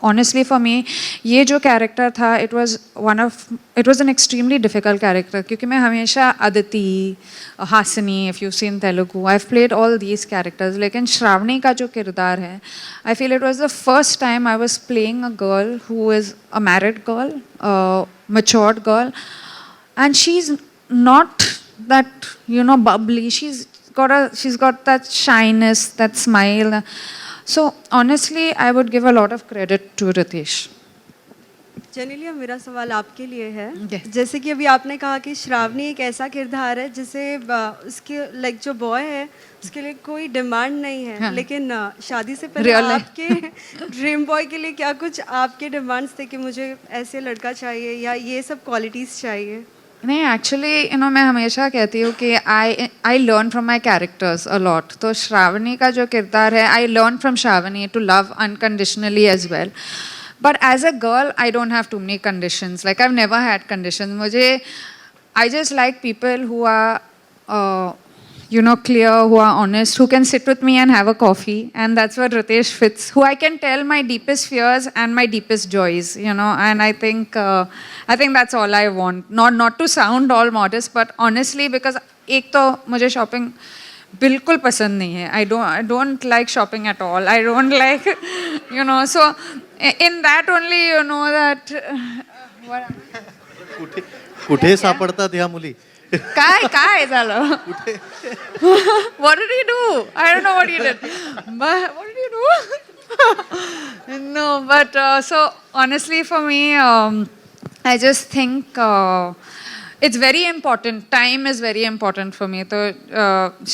honestly for me ये जो character था, it was an extremely difficult character क्योंकि मैं हमेशा Aditi, Hasini, if you've seen Telugu, I've played all these characters, लेकिन श्रावणी का जो किरदार है, I feel it was the first time I was playing a girl who is a married girl, matured girl, and she's not that bubbly. She's got that shyness, that smile. So honestly I would give a lot of credit to Ritesh. Genelia, मेरा सवाल आपके लिए है. Yes. जैसे कि अभी आपने कहा कि श्रावणी एक ऐसा किरदार है जिसे उसके लाइक जो बॉय है उसके लिए कोई डिमांड नहीं है. हाँ. लेकिन शादी से पहले Real life. आपके ड्रीम बॉय के लिए क्या कुछ आपके डिमांड्स थे कि मुझे ऐसे लड़का चाहिए या ये सब क्वालिटीज़ चाहिए? नहीं, एक्चुअली मैं हमेशा कहती हूँ कि I learn from my characters a lot. तो श्रावणी का जो किरदार है, I learn from Shravani to love unconditionally as well. But as a girl I don't have too many conditions. Like I have never had conditions. मुझे I just like people who are clear, who are honest, who can sit with me and have a coffee, and that's where Ritesh fits, who I can tell my deepest fears and my deepest joys, and I think that's all I want. Not to sound all modest, but honestly, because एक तो मुझे shopping बिल्कुल पसंद नहीं है. I don't like shopping at all. I don't like, so in that only that कुठे सापडतात ह्या मुली? काय झालं? What did he do? I don't know what he did. But what did he do? No, but so honestly for me, I just think it's very important. Time is very important for me. So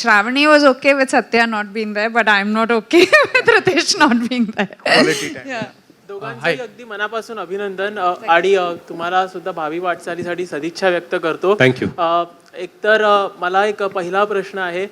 Shravani was okay with Satya not being there, but I'm not okay with Ritesh not being there. Quality time. Yeah. दोघांचंही अगदी मनापासून अभिनंदन आणि तुम्हाला सुद्धा भावी वाटचालीसाठी सदिच्छा व्यक्त करतो. थँक्यू. एकतर मला एक पहिला प्रश्न आहे,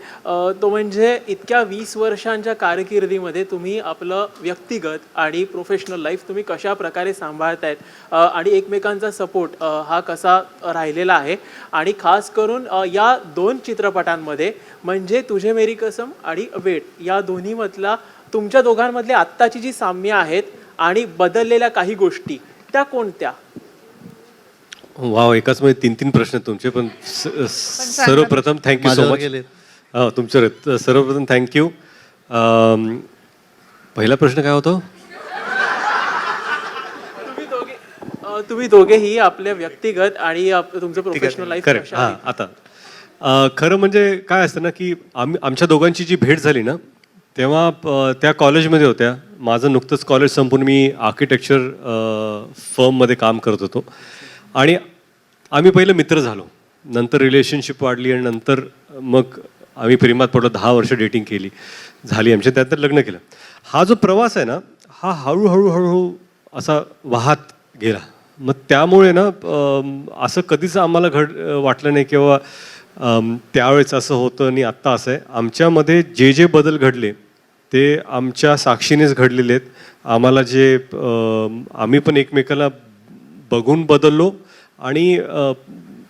तो म्हणजे इतक्या 20 वर्षांच्या कारकिर्दीमध्ये तुम्ही आपलं व्यक्तिगत आणि प्रोफेशनल लाईफ तुम्ही कशा प्रकारे सांभाळतायत आणि एकमेकांचा सपोर्ट हा कसा राहिलेला आहे, आणि खास करून या 2 चित्रपटांमध्ये म्हणजे तुझे मेरी कसम आणि वेड या दोन्हीमधला तुमच्या दोघांमधले आत्ताची जी साम्य आहेत आणि बदललेल्या काही गोष्टी त्या कोणत्या? वाव, एकाच मध्ये 3 प्रश्न तुमचे. पण सर्वप्रथम थँक्यू सो माझ्यावर मच. गेले. तुमच्यावर सर्वप्रथम थँक्यू. पहिला प्रश्न काय होतो? तुम्ही दोघेही आपल्या व्यक्तिगत आणि तुमचं प्रोफेशनल लाईफ करेक्ट. हां, आता खरं म्हणजे काय असतं ना की आमच्या दोघांची जी भेट झाली ना, तेव्हा त्या कॉलेजमध्ये होत्या. माझं नुकतंच कॉलेज संपून मी आर्किटेक्चर फर्ममध्ये काम करत होतो, आणि आम्ही पहिले मित्र झालो. नंतर रिलेशनशिप वाढली आणि नंतर मग आम्ही प्रेमात पडलो, 10 वर्ष डेटिंग केली, झाली आमच्या, त्यानंतर लग्न केलं. हा जो प्रवास आहे ना, हा हळूहळू असा वाहत गेला. मग त्यामुळे ना असं कधीच आम्हाला वाटलं नाही किंवा त्यावेळेस असं होतं आणि आत्ता असं आहे. आमच्यामध्ये जे जे बदल घडले ते आमच्या साक्षीनेच घडलेले आहेत. आम्हाला जे आम्ही पण एकमेकाला बघून बदललो. आणि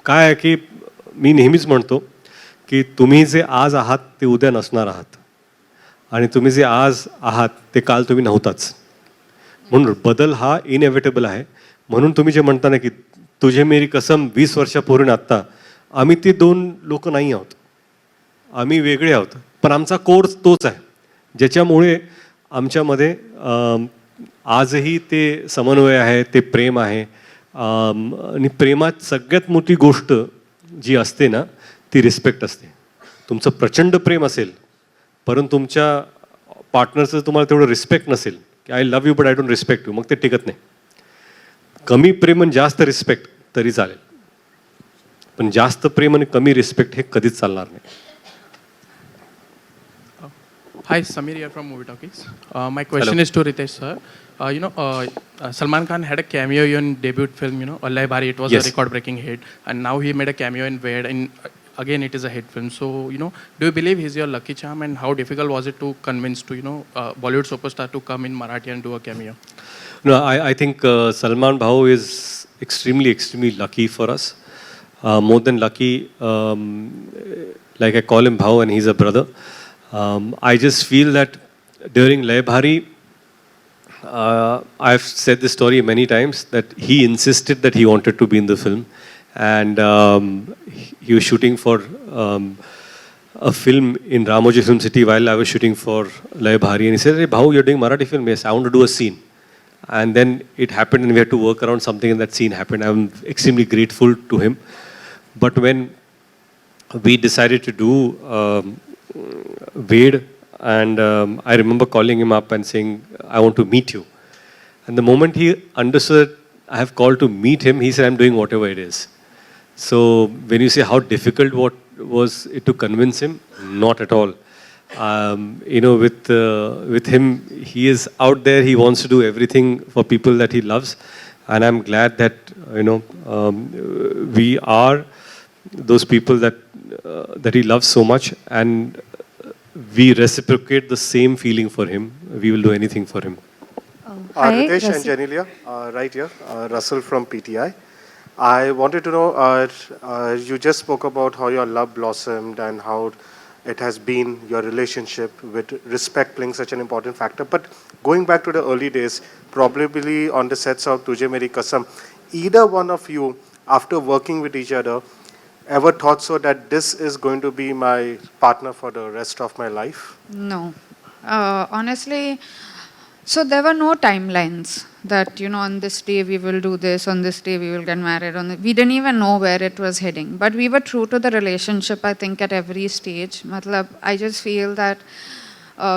काय आहे की मी नेहमीच म्हणतो की तुम्ही जे आज आहात ते उद्या नसणार आहात, आणि तुम्ही जे आज आहात ते काल तुम्ही नव्हताच. म्हणून बदल हा इनएव्हिटेबल आहे. म्हणून तुम्ही जे म्हणता ना की तुझे मेरी कसम 20 वर्षापूर्वी आत्ता, आम्ही ते 2 लोक नाही आहोत, आम्ही वेगळे आहोत. पण आमचा कोर्स तोच आहे, ज्याच्यामुळे आमच्यामध्ये आजही ते समन्वय आहे, ते प्रेम आहे. आणि प्रेमात सगळ्यात मोठी गोष्ट जी असते ना ती रिस्पेक्ट असते. तुमचं प्रचंड प्रेम असेल परंतु तुमच्या पार्टनरचं तुम्हाला तेवढं रिस्पेक्ट नसेल की I love you but I don't respect you, मग ते टिकत नाही. कमी प्रेम आणि जास्त रिस्पेक्ट तरी चालेल, पण जास्त प्रेम आणि कमी रिस्पेक्ट हे कधीच चालणार नाही. Hi, Samir here from Movie Talkies. My question is to Ritesh sir. Salman Khan had a cameo in debut film, Allah Bari. It was a record-breaking hit, and now he made a cameo in Ved, and again it is a hit film. So, do you believe he's your lucky charm, and how difficult was it to convince Bollywood superstar to come in Marathi and do a cameo? No, I think Salman Bhau is extremely lucky for us. More than lucky, like I call him Bhau and he's a brother. I just feel that during Lay Bhari, I've said this story many times, that he insisted that he wanted to be in the film, and he was shooting for a film in Ramoji Film City while I was shooting for Lay Bhari, and he said, "Hey, Bhau, you're doing Marathi film?" Yes, I want to do a scene. And then it happened and we had to work around something and that scene happened. I'm extremely grateful to him. But when we decided to do Ved, and I remember calling him up and saying, I want to meet you. And the moment he understood I have called to meet him, he said, I'm doing whatever it is. So when you say how difficult what was it to convince him, not at all. With him, he is out there, he wants to do everything for people that he loves. And I'm glad that, we are those people that he loves so much, and we reciprocate the same feeling for him. We will do anything for him. Hi, Ritesh and Genelia, right here, Russell from PTI. I wanted to know, you just spoke about how your love blossomed and how it has been your relationship with respect playing such an important factor. But going back to the early days, probably on the sets of Tujhe Meri Kasam, either one of you, after working with each other, ever thought so that this is going to be my partner for the rest of my life? No. Honestly, so there were no timelines that, on this day we will do this, on this day we will get married. We didn't even know where it was heading. But we were true to the relationship, I think, at every stage. I just feel that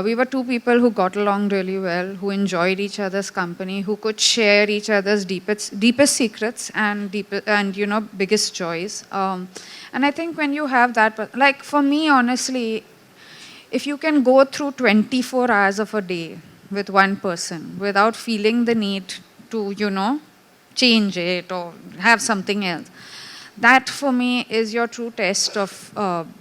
we were two people who got along really well, who enjoyed each other's company, who could share each other's deepest secrets and biggest joys. And I think when you have that, like for me, honestly, if you can go through 24 hours of a day with one person without feeling the need to, change it or have something else, that for me is your true test of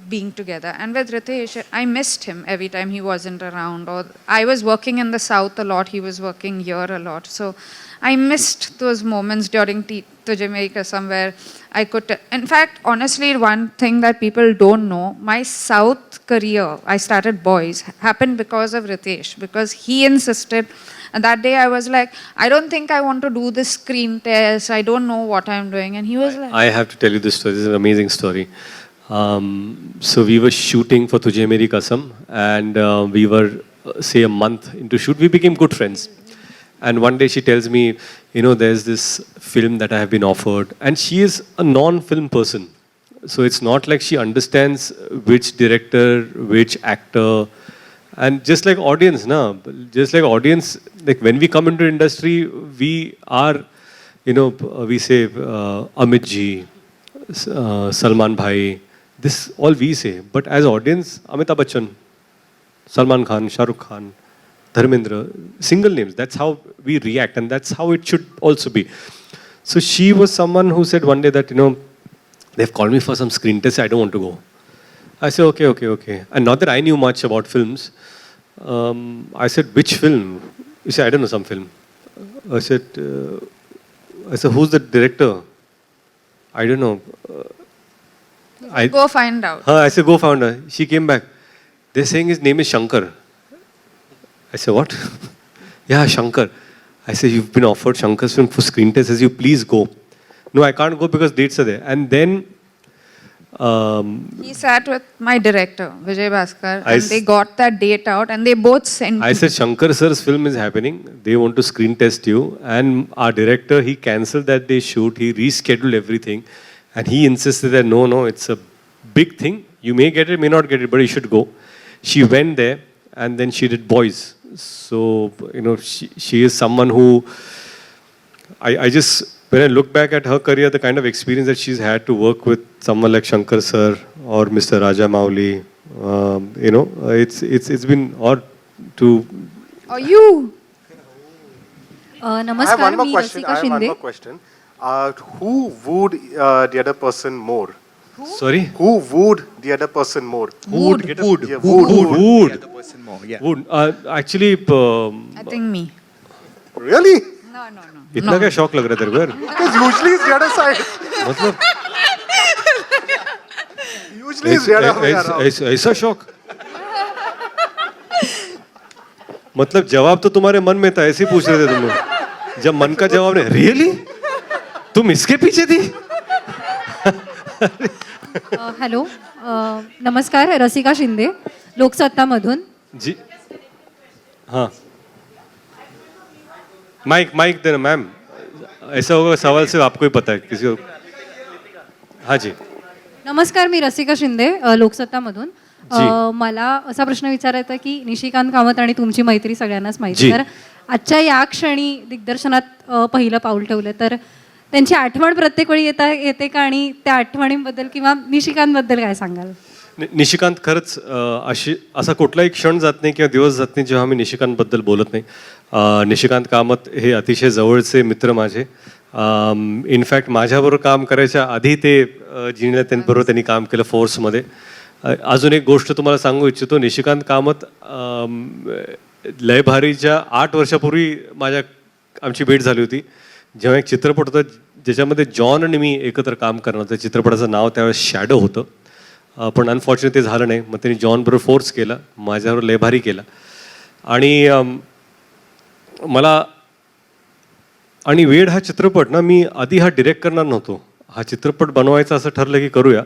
being together. And with Ritesh, I missed him every time he wasn't around, or I was working in the south a lot, he was working here a lot. So I missed those moments during Tujhe Meri Kasam where I could, in fact, honestly, one thing that people don't know, my south career, I started Boys, happened because of Ritesh, because he insisted. And that day I was like, I don't think I want to do this screen test. I don't know what I'm doing. And he was like... I have to tell you this story. This is an amazing story. So we were shooting for Tujhe Meri Kasam, and we were, say, a month into shoot. We became good friends. And one day she tells me, there's this film that I have been offered. And she is a non-film person. So it's not like she understands which director, which actor. And just like audience, like when we come into industry, we are, we say Amit ji, Salman Bhai, this all we say. But as audience, Amitabh Bachchan, Salman Khan, Shah Rukh Khan, Dharmendra, single names. That's how we react, and that's how it should also be. So she was someone who said one day that, they've called me for some screen test, I don't want to go. I said, okay. And not that I knew much about films. I said, which film? He said, I don't know, some film. I said, who's the director? I don't know. Go find out. I said, go find her. She came back. They're saying his name is Shankar. I said, what? Yeah, Shankar. I said, you've been offered Shankar's film for screen test. Says, you please go. No, I can't go because dates are there. And then he sat with my director, Vijay Bhaskar, and they got that date out and they both sent I said, Shankar sir's film is happening. They want to screen test you. And our director, he cancelled that day shoot. He rescheduled everything. And he insisted that, no, it's a big thing. You may get it, may not get it, but you should go. She went there and then she did Boys. So, she is someone who, I just, when I look back at her career, the kind of experience that she's had to work with someone like Shankar sir or Mr. Raja Mauli, it's been odd to... Or you! Namaskar, I have one more me question. Rasika Shinde. Who wooed the other person more? Sorry? Who wooed the other person more? Wood. Yeah, Wood. Wood. The other person more. Yeah. Wood. Actually, I think me. Really? No. इतना क्या शौक लग रहा है तेरे को यार? Because usually it's the other side. मतलब Usually it's the other way around. ऐसा शौक? मतलब जवाब तो तुम्हारे मन में था, ऐसे ही पूछ रहे थे तुम लोग. जब मन का जवाब नहीं, रियली? तुम इसके पीछे थी? हॅलो नमस्कार रसिका शिंदे लोकसत्तामधून जी हाँ माइक देना मैम. ऐसा होगा सवाल सिर्फ आपको ही पता है, किसी को. हाँ जी. नमस्कार मी रसिका शिंदे लोकसत्तामधून मला असा प्रश्न विचारायचा आहे की निशिकांत कामत आणि तुमची मैत्री सगळ्यांनाच माहिती. तर आजच्या या क्षणी दिग्दर्शनात पहिलं पाऊल ठेवलं तर त्यांची आठवण प्रत्येक वेळी येते का आणि त्या आठवणींबद्दल किंवा निशिकांतबद्दल काय सांगाल? निशिकांत खरंच असा कुठलाही क्षण जात नाही किंवा दिवस जात नाही जेव्हा मी निशिकांतबद्दल बोलत नाही. निशिकांत कामत हे अतिशय जवळचे मित्र माझे. इनफॅक्ट माझ्याबरोबर काम करायच्या आधी ते जिनेलियाबरोबर त्यांनी काम केलं फोर्समध्ये. अजून एक गोष्ट तुम्हाला सांगू इच्छितो. निशिकांत कामत लय भारीच्या 8 वर्षापूर्वी आमची भेट झाली होती, जेव्हा एक चित्रपट होता ज्याच्यामध्ये जॉन आणि मी एकत्र काम करणार होतं. चित्रपटाचं नाव त्यावेळेस शॅडो होतं, पण अनफॉर्च्युनेट ते झालं नाही. मग त्यांनी जॉन बरोबर फोर्स केला, माझ्यावर लय भारी केला. आणि आणि वेड हा चित्रपट ना, मी आधी हा डिरेक्ट करणार नव्हतो. हा चित्रपट बनवायचा असं ठरलं की करूया.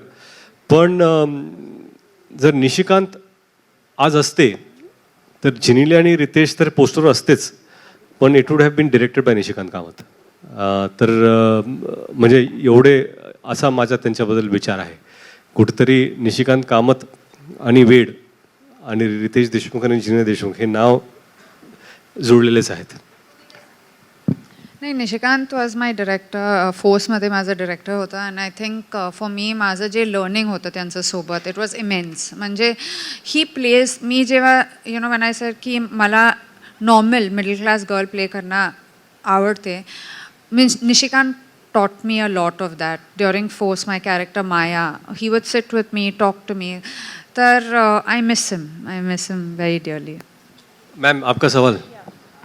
पण जर निशिकांत आज असते तर जिनेलिया आणि रितेश तर पोस्टरवर असतेच, पण it would have been directed by Nishikant Kamat. तर म्हणजे एवढे असा माझा त्यांच्याबद्दल विचार आहे. कुठेतरी निशिकांत कामत आणि वेड आणि रितेश देशमुख आणि जिनेलिया देशमुख हे नाव जुळलेलेच आहेत. नाही, निशिकांत वॉज माय डिरेक्टर. फोर्समध्ये माझा डिरेक्टर होता. And I think for me माझं जे लर्निंग होतं त्यांच्यासोबत इट वॉज इमेन्स. म्हणजे ही प्लेस मी जेव्हा वेन आय सेड की मला normal middle class girl play करणं आवडते, means Nishikant taught me a lot of that. During Force, my character Maya, he would sit with me, talk to me. I miss him. I miss him very dearly. Ma'am, आपका सवाल?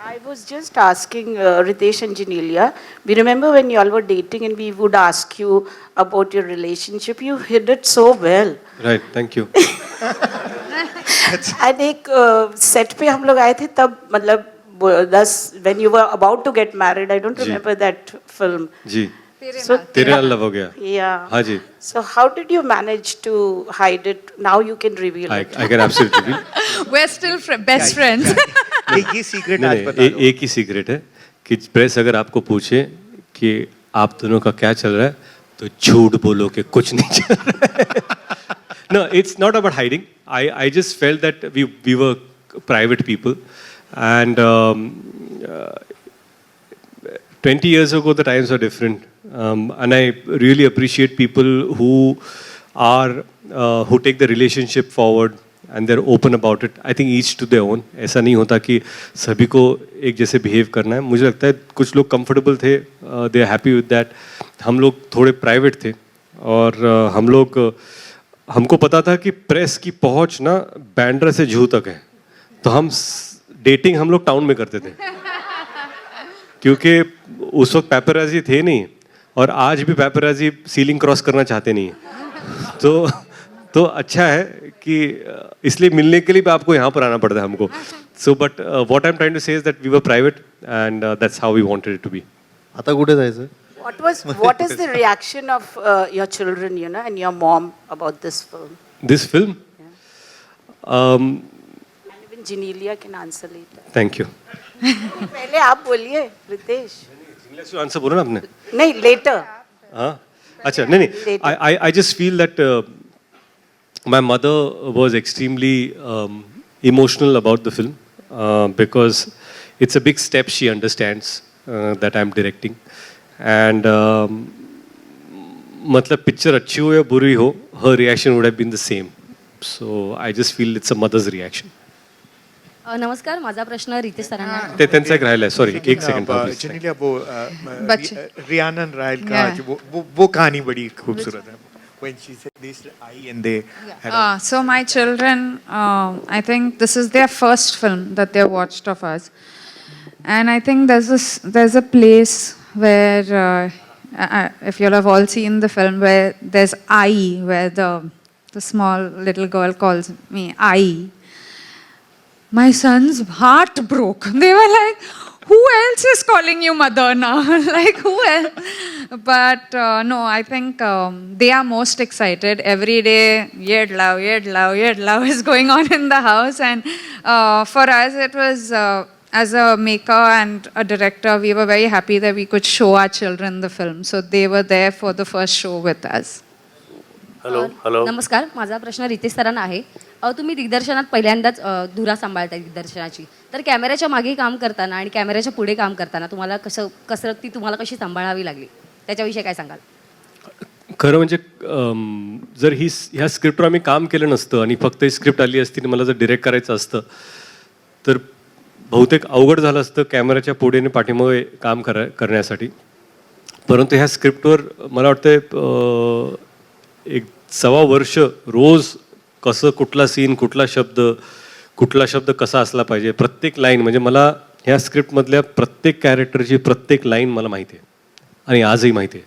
I was just asking Ritesh and Genelia. We remember when you all were dating and we would ask you about your relationship. You hid it so well. Right, thank you. And एक set पे हम लोग आए थे तब मतलब when you were about to get married. I don't remember that film. G. So तेरे नाल लव हो गया. Yeah. हाँ जी. So how did you manage to hide it? Now you can reveal it. I can absolutely reveal. We're still best friends. ये secret आज बता दो. एक ही secret है कि press अगर आपको पूछे कि आप दोनों का क्या चल रहा है तो झूठ बोलो कि कुछ नहीं चल रहा है. No, it's not about hiding. I just felt that we were private people. And 20 years ago, the times were different. And I really appreciate people who are, who take the relationship forward and they're open about it. I think each to their own. ऐसा नहीं होता कि सभी को एक जैसे behave करना है. मुझे लगता है कुछ लोग comfortable थे, they are happy with that. हम लोग थोड़े private थे और हम लोग हमको पता था कि प्रेस की पहुंच ना बैंड्रा से जूहू तक है, तो हम डेटिंग हम लोग टाउन में करते थे क्योंकि उस वक्त पैपराजी थे नहीं और आज भी पैपराजी सीलिंग क्रॉस करना चाहते नहीं है. तो अच्छा है कि इसलिए मिलने के लिए भी आपको यहाँ पर आना पड़ता है हमको. So but what I am trying to say is that we were private and that's how we wanted it to be. आता कुठे जायचं? What is the reaction of your children, you know, and your mom about this film? This film? And even Genelia can answer later. Thank you. पहले आप बोलिए, Riteish. Genelia से answer बोला ना आपने? नहीं, later. हाँ, अच्छा नहीं. I just feel that my mother was extremely emotional about the film because it's a big step. She understands that I'm directing. And मतलब पिक्चर अच्छी हो या बुरी हो, her reaction would have been the same. So I just feel it's a mother's reaction. नमस्कार, माझा प्रश्न रितेश सरांना. ते त्यांचा एक राहिला आहे. सॉरी, एक सेकंड. जेनेलिया वो रियानन रायल का वो कहानी बड़ी खूबसूरत है. When she said this, I and they. So my children, I think this is their first film that they watched of us, and I think there's a place where, if you'll have all seen the film, where there's I, where the small little girl calls me I. My son's heart broke. They were like, who else is calling you mother now? Like, who else? But no, I think they are most excited. Every day, yed love is going on in the house. And for us, it was, as a maker and a director, we were very happy that we could show our children the film. So they were there for the first show with us. Hello. नमस्कार, माझा प्रश्न रितेश सरांना आहे. तुम्ही दिग्दर्शनात पहिल्यांदाच धुरा सांभाळताय दिग्दर्शनाची, तर कॅमेऱ्याच्या मागे काम करताना आणि कॅमेऱ्याच्या पुढे काम करताना तुम्हाला कसरत ती तुम्हाला कशी सांभाळावी लागली, त्याच्याविषयी काय सांगाल? खरं म्हणजे जर ह्या स्क्रिप्टवर आम्ही काम केलं नसतं आणि फक्त ही स्क्रिप्ट आली असती आणि मला जर डिरेक्ट करायचं असतं तर बहुतेक अवघड झालं असतं कॅमेऱ्याच्या पुढे आणि पाठीमागे काम करण्यासाठी. परंतु ह्या स्क्रिप्टवर मला वाटतं एक 1.25 वर्ष रोज कसं कुठला सीन, कुठला शब्द कसा असला पाहिजे, प्रत्येक लाईन, म्हणजे मला ह्या स्क्रिप्टमधल्या प्रत्येक कॅरेक्टरची प्रत्येक लाईन मला माहिती आहे आणि आजही माहिती आहे.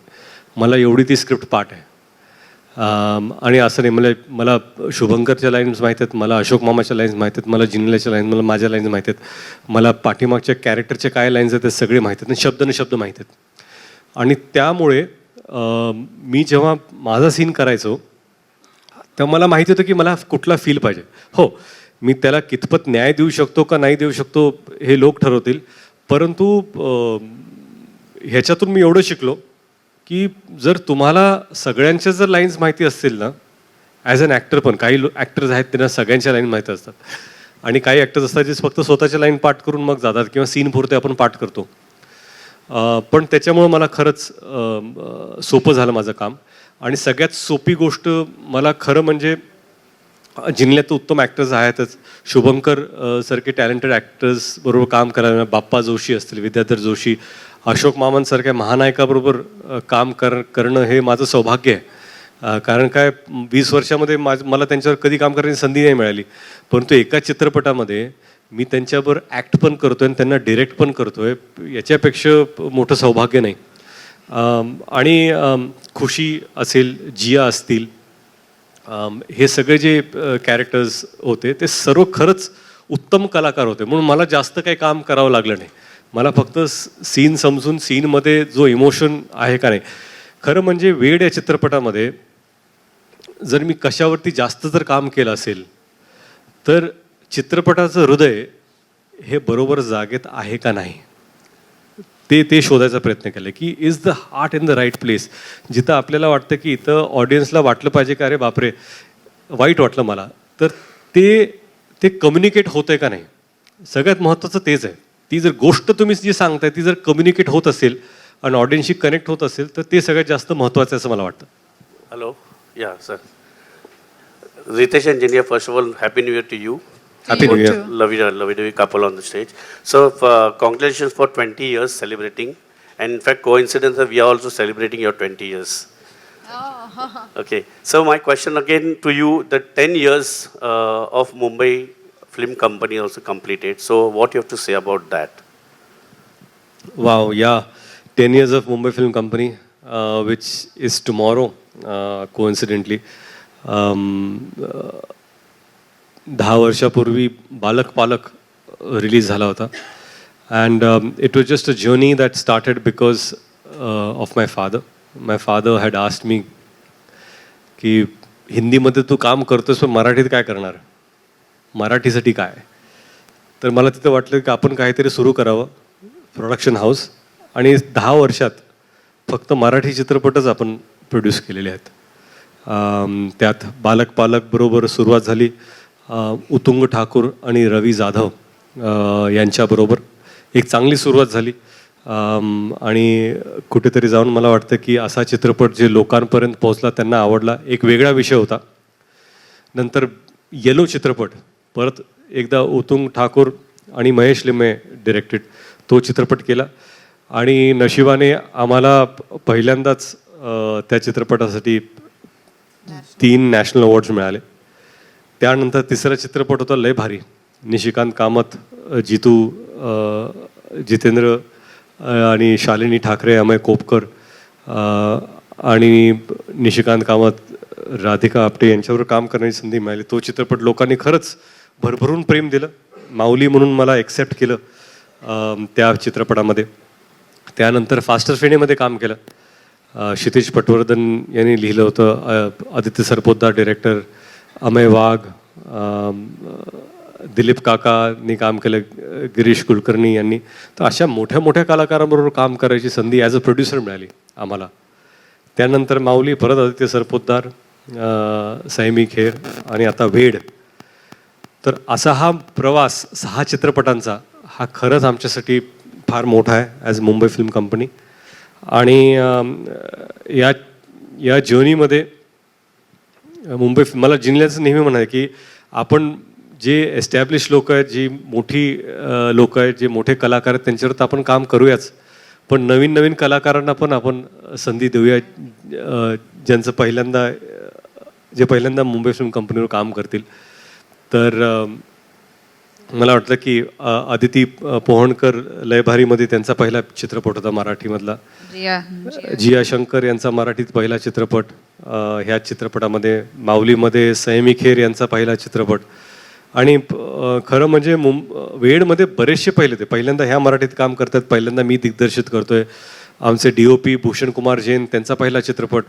मला एवढी ती स्क्रिप्ट पाठ आहे. आणि असं नाही, मला शुभंकरच्या लाईन्स माहीत आहेत, मला अशोक मामाच्या लाईन्स माहीत आहेत, मला जिनेल्याच्या लाईन्स, मला माझ्या लाईन्स माहीत आहेत, मला पाठीमागच्या कॅरेक्टरचे काय लाईन्स आहेत ते सगळे माहीत आहेत आणि शब्द माहीत आहेत. आणि त्यामुळे मी जेव्हा माझा सीन करायचो तेव्हा मला माहिती होतं की मला कुठला फील पाहिजे. हो, मी त्याला कितपत न्याय देऊ शकतो का नाही देऊ शकतो हे लोक ठरवतील, परंतु ह्याच्यातून मी एवढं शिकलो की जर तुम्हाला सगळ्यांच्या जर लाईन्स माहिती असतील ना, ॲज अन ॲक्टर पण काही ॲक्टर्स आहेत त्यांना सगळ्यांच्या लाईन माहिती असतात आणि काही ॲक्टर्स असतात जे फक्त स्वतःच्या लाईन पाठ करून मग जातात किंवा सीन पुरते आपण पाठ करतो. पण त्याच्यामुळं मला खरंच सोपं झालं माझं काम. आणि सगळ्यात सोपी गोष्ट मला खरं म्हणजे जिल्ह्यात उत्तम ॲक्टर्स आहेतच, शुभंकर सारखे टॅलेंटेड ॲक्टर्स बरोबर काम करायला, बाप्पा जोशी असतील, विद्याधर जोशी, अशोक मामांसारख्या महानायकाबरोबर काम करणं हे माझं सौभाग्य आहे. कारण काय 20 वर्षामध्ये मला त्यांच्यावर कधी काम करण्याची संधी नाही मिळाली, परंतु एका चित्रपटामध्ये मी त्यांच्याबरोबर ॲक्ट पण करतोय आणि त्यांना डिरेक्ट पण करतोय, याच्यापेक्षा मोठं सौभाग्य नाही. आणि खुशी असेल, जिया असतील, हे सगळे जे कॅरेक्टर्स होते ते सर्व खरंच उत्तम कलाकार होते, म्हणून मला जास्त काही काम करावं लागलं नाही. मला फक्त सीन समजून सीनमध्ये जो इमोशन आहे का नाही. खरं म्हणजे वेड या चित्रपटामध्ये जर मी कशावरती जास्त जर काम केलं असेल तर चित्रपटाचं हृदय हे बरोबर जागेत आहे का नाही ते शोधायचा प्रयत्न केला की is the heart in the right place. जिथं आपल्याला वाटतं की इथं ऑडियन्सला वाटलं पाहिजे की अरे बापरे वाईट वाटलं मला, तर ते कम्युनिकेट होतं आहे का नाही, सगळ्यात महत्त्वाचं तेच आहे. ती जर गोष्ट तुम्ही जी सांगताय ती जर कम्युनिकेट होत असेल आणि ऑडियन्सशी कनेक्ट होत असेल तर ते सगळ्यात जास्त महत्त्वाचं आहे असं मला वाटतं. Hello. Yeah, sir. Ritesh and Genelia, first of all, Happy New Year to you. Happy New Year. Lovely couple on the stage. So, congratulations for 20 years celebrating. And in fact, coincidence that we are also celebrating your 20 years. Okay. So, my question again to you: the 10 years of Mumbai Film Company also completed. So, what you have to say about that? Wow, yeah. 10 years of Mumbai Film Company, which is tomorrow, coincidentally. 10 वर्षापूर्वी बालक पालक release झाला होता. And it was just a journey that started because of my father. My father had asked me की हिंदीमध्ये तू काम करतोस पण मराठीत काय करणार, मराठीसाठी काय. तर मला तिथं वाटलं की आपण काहीतरी सुरू करावं, प्रोडक्शन हाऊस, आणि 10 वर्षात फक्त मराठी चित्रपटच आपण प्रोड्यूस केलेले आहेत. त्यात बालक पालक बरोबर सुरुवात झाली उत्तुंग ठाकूर आणि रवी जाधव यांच्याबरोबर एक चांगली सुरुवात झाली. आणि कुठेतरी जाऊन मला वाटतं की असा चित्रपट जे लोकांपर्यंत पोहोचला, त्यांना आवडला, एक वेगळा विषय होता. नंतर येलो चित्रपट परत एकदा उत्तुंग ठाकूर आणि महेश लिमे डिरेक्टेड तो चित्रपट केला. आणि नशिबाने आम्हाला पहिल्यांदाच त्या चित्रपटासाठी 3 नॅशनल अवॉर्ड्स मिळाले. त्यानंतर तिसरा चित्रपट होता लय भारी, निशिकांत कामत, जितेंद्र आणि शालिनी ठाकरे, अमय कोपकर आणि निशिकांत कामत, राधिका आपटे यांच्यावर काम करण्याची संधी मिळाली. तो चित्रपट लोकांनी खरंच भरभरून प्रेम दिलं. माऊली म्हणून मला एक्सेप्ट केलं त्या चित्रपटामध्ये. त्यानंतर फास्टर फेणेमध्ये काम केलं. क्षितिज पटवर्धन यांनी लिहिलं होतं. आदित्य सरपोतदार डिरेक्टर, अमय वाघ, दिलीप काकांनी काम केलं, गिरीश कुलकर्णी यांनी. तर अशा मोठ्या मोठ्या कलाकारांबरोबर काम करायची संधी ॲज अ प्रोड्युसर मिळाली आम्हाला. त्यानंतर माऊली, परत आदित्य सरपोतदार, सैमी खेर आणि आता वेड. तर असा हा प्रवास 6 चित्रपटांचा हा खरंच आमच्यासाठी फार मोठा आहे ॲज मुंबई फिल्म कंपनी. आणि या जर्नीमध्ये मला जिनेलियाचं नेहमी म्हणाय की आपण जे एस्टॅब्लिश लोक आहेत, जी मोठी लोक आहेत, जे मोठे कलाकार आहेत, त्यांच्यावर तर आपण काम करूयाच, पण नवीन नवीन कलाकारांना पण आपण संधी देऊया, ज्यांचं पहिल्यांदा मुंबई फिल्म कंपनीवर काम करतील. तर मला वाटलं की अदिती पोहणकर लयभारीमध्ये त्यांचा पहिला चित्रपट होता मराठीमधला. जिया शंकर यांचा मराठीत पहिला चित्रपट. ह्या चित्रपटामध्ये माऊलीमध्ये सैमी खेर यांचा पहिला चित्रपट. आणि खरं म्हणजे वेडमध्ये बरेचसे पहिल्यांदा ह्या मराठीत काम करतात, पहिल्यांदा मी दिग्दर्शित करतोय. आमचे DOP भूषण कुमार जैन, त्यांचा पहिला चित्रपट.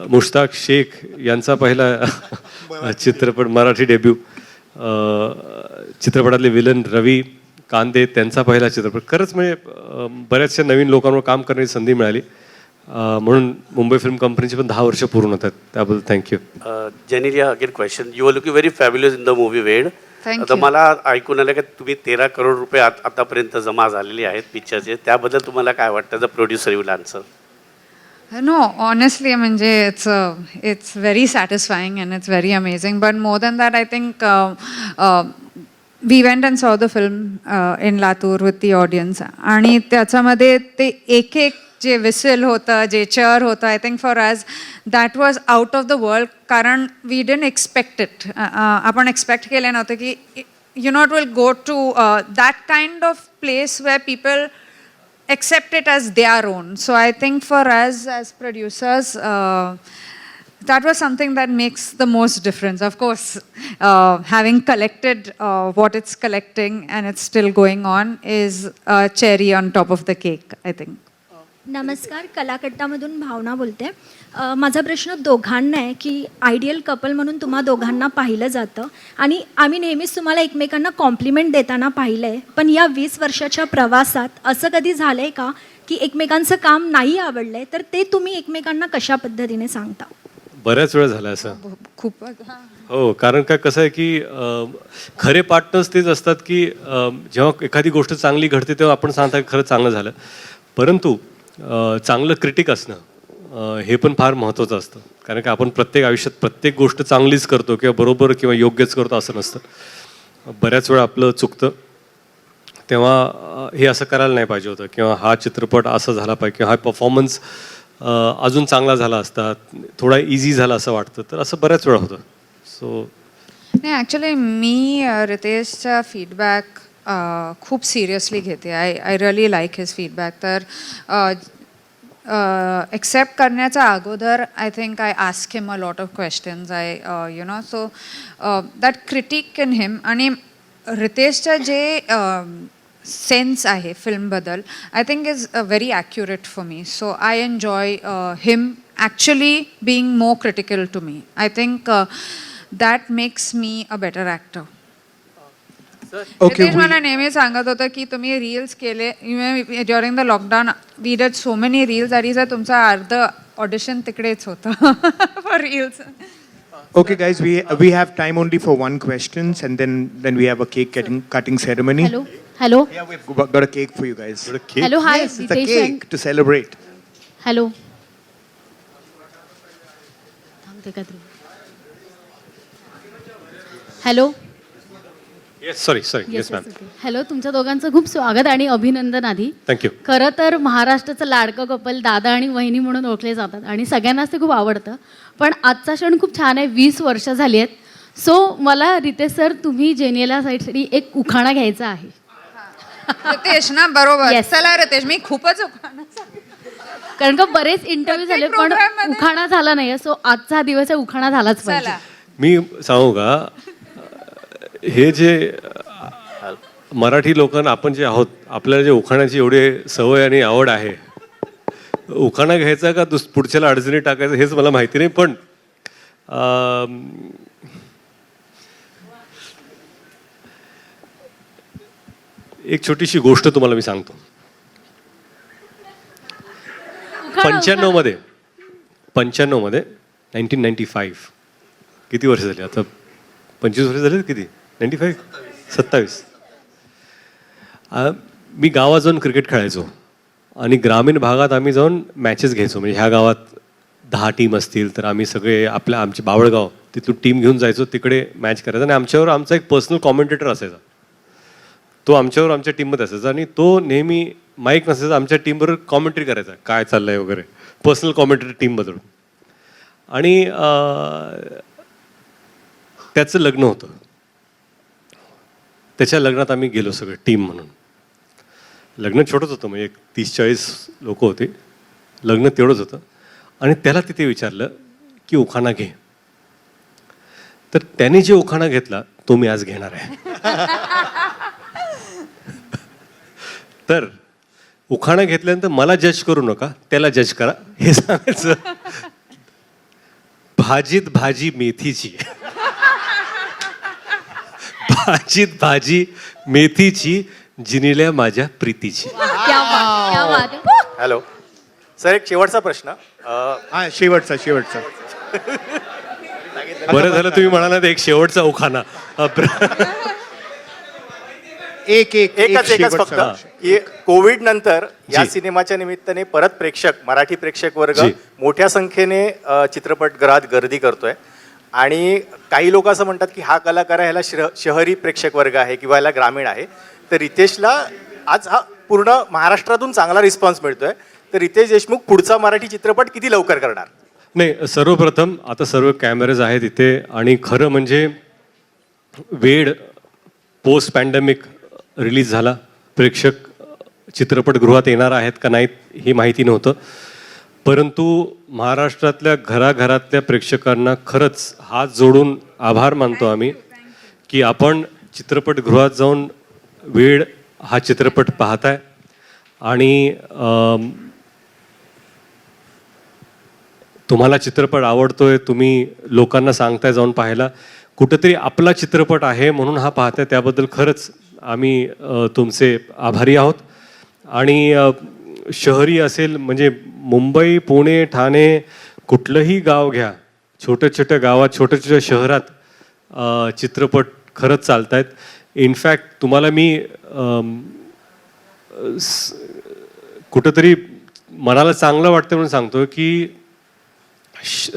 मुश्ताक शेख यांचा पहिला चित्रपट, मराठी डेब्यू. चित्रपटातले विलन रवी कांदे, त्यांचा पहिला चित्रपट. खरंच म्हणजे बऱ्याचशा नवीन लोकांवर काम करण्याची संधी मिळाली. म्हणून मुंबई फिल्म कंपनीचे पण 10 वर्ष पूर्ण होतात. त्याबद्दल thank you. Genelia, again question. You are looking very fabulous in the movie Ved. आता मला ऐकून आलं की तुम्ही 13 करोड रुपये आतापर्यंत जमा झालेले आहेत पिक्चरचे. त्याबद्दल तुम्हाला काय वाटतं the producer you will answer? No, honestly, it's very satisfying and it's very amazing. But more than that, I think we went and saw the film in Latur with the audience. आणि त्याच्यामध्ये ते एक जे whistle होतं, जे chair होतं, I think for us that was out of the world. कारण we didn't expect it. आपण एक्सपेक्ट केलं नव्हतं की you not will go to that kind of place where people accept it as their own. So I think for us as producers, that was something that makes the most difference. Of course, having collected what it's collecting and it's still going on is a cherry on top of the cake, I think. नमस्कार, कलाकट्टामधून भावना बोलते. माझा प्रश्न दोघांना आहे की ideal couple म्हणून तुम्हा दोघांना पाहिलं जातं आणि आम्ही नेहमीच तुम्हाला एकमेकांना कॉम्प्लिमेंट देताना पाहिलं आहे. पण या 20 वर्षाच्या प्रवासात असं कधी झालं आहे का की एकमेकांचं काम नाही आवडलं आहे, तर ते तुम्ही एकमेकांना कशा पद्धतीने सांगता? बऱ्याच वेळा झालं असं. खूपच. हो, कारण काय कसं आहे की खरे पार्टनर्स तेच असतात की जेव्हा एखादी गोष्ट चांगली घडते तेव्हा आपण सांगता की खरं चांगलं झालं, परंतु चांगलं क्रिटिक असणं हे पण फार महत्त्वाचं असतं. कारण की आपण प्रत्येक आयुष्यात प्रत्येक गोष्ट चांगलीच करतो किंवा बरोबर किंवा योग्यच करतो असं नसतं. बऱ्याच वेळा आपलं चुकतं, तेव्हा हे असं करायला नाही पाहिजे होतं किंवा हा चित्रपट असा झाला पाहिजे किंवा हा परफॉर्मन्स अजून चांगला झाला असता, थोडा इझी झाला असं वाटतं, तर असं बऱ्याच वेळा होतं. सो नाही, ॲक्च्युली मी रितेशचा फीडबॅक खूप सिरियसली घेते. I really like his feedback. तर एक्सेप्ट करण्याच्या अगोदर I think I ask him a lot of questions. So that critic in him आणि रितेशचं जे सेन्स आहे फिल्मबद्दल I think is very accurate for me. So I enjoy him actually being more critical to me. I think that makes me a better actor. Okay, मला नेहमी सांगत होतं की तुम्ही रील्स केले during the lockdown. We did so many reels आणि sir तुमचा अर्ध ऑडिशन तिकडेच होतं for reels. Okay, guys, we have time only for one questions, and then we have a cake cutting ceremony. Hello. Yeah, we've got a cake for you guys. Hello, hi, Yes, it's a Ritesh and- cake to celebrate. Hello. Hello. Sorry yes ma'am. Hello, तुमच्या दोघांचं खूप स्वागत आणि अभिनंदन आधी. Thank you. खरं तर महाराष्ट्राचं लाडकं कपल दादा आणि वहिनी म्हणून ओळखले जातात आणि सगळ्यांनाच ते खूप आवडतं. पण आजचा क्षण खूप छान आहे. 20 वर्ष झाली आहेत. सो मला रितेश सर तुम्ही जेनियला साईडसाठी एक उखाणा घ्यायचा आहे. रितेश ना, बरोबर. Yes. चला रितेश, मी खूपच उखाणा कारण का बरेच इंटरव्ह्यू झाले पण program मध्ये- उखाणा झाला नाही. सो आजचा हा दिवस आहे, उखाणा झालाच पाहिजे. चला. मी सांगू का, हे जे मराठी लोकांना आपण जे आहोत, आपल्याला जे उखाण्याची एवढी सवय आणि आवड आहे, उखाणा घ्यायचा का पुढच्याला अडचणी टाकायचं हेच मला माहिती नाही. पण एक छोटीशी गोष्ट तुम्हाला मी सांगतो. 95 मध्ये 1995 किती वर्ष झाली आता? 25 वर्ष झाले किती? 95 27. मी गावात जाऊन क्रिकेट खेळायचो आणि ग्रामीण भागात आम्ही जाऊन मॅचेस घ्यायचो. म्हणजे ह्या गावात 10 टीम असतील तर आम्ही सगळे आमचे बावळगाव तिथून टीम घेऊन जायचो, तिकडे मॅच करायचा आणि आमच्यावर आमचा एक पर्सनल कॉमेंटेटर असायचा. तो आमच्यावर आमच्या टीममध्ये असायचा आणि तो नेहमी माईक नसायचा, आमच्या टीमबरोबर कॉमेंट्री करायचा, काय चाललंय वगैरे, पर्सनल कॉमेंट्री टीमबद्दल. आणि त्याचं लग्न होतं. त्याच्या लग्नात आम्ही गेलो सगळं टीम म्हणून. लग्न छोटंच होतं, म्हणजे 30-40 लोक होते. लग्न तेवढंच होतं आणि त्याला तिथे विचारलं की उखाणा घे. तर त्याने जे उखाणा घेतला तो मी आज घेणार आहे. तर उखाणा घेतल्यानंतर मला जज करू नका, त्याला जज करा हे सांगायचं. भाजीत भाजी मेथीची, भाजीत भाजी मेथीची, जिनिल्या माझ्या प्रीतीची. हॅलो सर, एक शेवटचा प्रश्न. हा, शेवटचा. बरं झालं तुम्ही म्हणाला एक शेवटचा उखाणा. एकच फक्त की कोविड नंतर या सिनेमाच्या निमित्ताने परत मराठी प्रेक्षक वर्ग मोठ्या संख्येने चित्रपटगृहात गर्दी करतोय आणि काही लोक असं म्हणतात की हा कलाकार ह्याला शहरी प्रेक्षक वर्ग आहे किंवा ह्याला ग्रामीण आहे. तर रितेशला आज हा पूर्ण महाराष्ट्रातून चांगला रिस्पॉन्स मिळतोय. तर रितेश देशमुख पुढचा मराठी चित्रपट किती लवकर करणार? नाही, सर्वप्रथम आता सर्व कॅमेरेज आहेत इथे आणि खरं म्हणजे वेड पोस्ट पॅन्डेमिक रिलीज झाला. प्रेक्षक चित्रपटगृहात येणार आहेत का नाहीत हे माहिती नव्हतं, परंतु महाराष्ट्रातल्या घराघरातल्या प्रेक्षकांना खरंच हात जोडून आभार मानतो आम्ही की आपण चित्रपटगृहात जाऊन वेड हा चित्रपट पाहताय आणि तुम्हाला चित्रपट आवडतोय, तुम्ही लोकांना सांगताय जाऊन पाहायला. कुठंतरी आपला चित्रपट आहे म्हणून हा पाहताय, त्याबद्दल खरंच आम्ही तुमचे आभारी आहोत. आणि शहरी असेल म्हणजे मुंबई, पुणे, ठाणे, कुठलंही गाव घ्या, छोट्या छोट्या गावात छोट्या छोट्या शहरात चित्रपट खरंच चालत आहेत. इनफॅक्ट तुम्हाला मी कुठंतरी मनाला चांगलं वाटतं म्हणून सांगतो की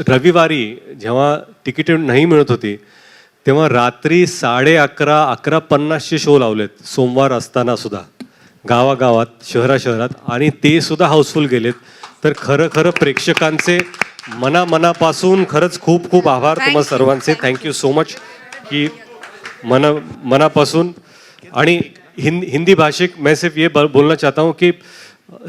रविवारी जेव्हा तिकीटे नाही मिळत होती तेव्हा रात्री 11:30 11:50चे शो लावलेत सोमवार असताना सुद्धा गावागावात शहरात आणि ते सुद्धा हाऊसफुल गेलेत. तर खरं प्रेक्षकांचे मनापासून खरंच खूप खूप आभार तुम्हा सर्वांचे. थँक्यू सो मच की मनापासून. आणि हिंदी भाषिक मैं सिर्फ ये बोलना चाहता हूँ कि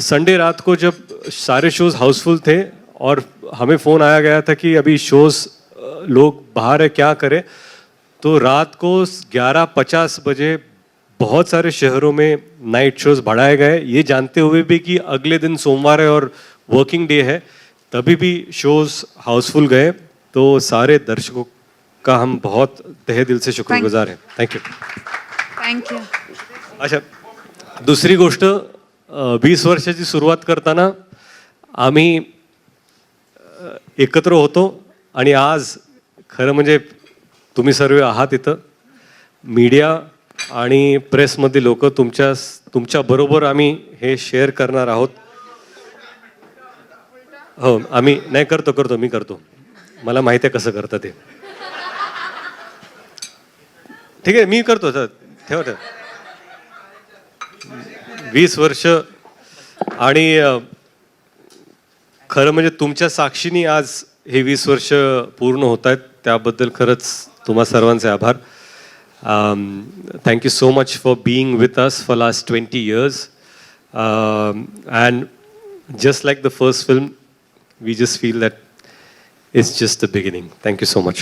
संडे रात को जब सारे शोज हाउसफुल थे और हमें फ़ोन आया गया था कि अभी शोज लोग बाहर है क्या करें, तो रात को 11:50 बजे बहुत सारे शहरों में नाइट शोज बढ़ाए गए, ये जानते हुए भी कि अगले दिन सोमवार है और वर्किंग डे है, तभी भी शोज हाउसफुल गए. तो सारे दर्शकों का हम बहुत तहे दिल से शुक्रगुजार हैं. थँक्यू. थँक्यू. अच्छा, दुसरी गोष्ट 20 वर्षाची सुरुवात करताना आम्ही एकत्र होतो आणि आज खरं म्हणजे तुम्ही सर्व आहात इथं, मीडिया आणि प्रेसमधली लोक तुमच्या बरोबर आम्ही हे शेअर करणार आहोत. हो, आम्ही नाही करतो मी करतो, मला माहिती आहे कसं करतं ते. ठीक आहे, मी करतो. ठेवा. 20 वर्ष आणि खरं म्हणजे तुमच्या साक्षीने आज हे 20 वर्ष पूर्ण होत आहेत, त्याबद्दल खरंच तुम्हा सर्वांचे आभार. Thank you so much for being with us for last 20 years. And just like the first film, we just feel that it's just the beginning. Thank you so much.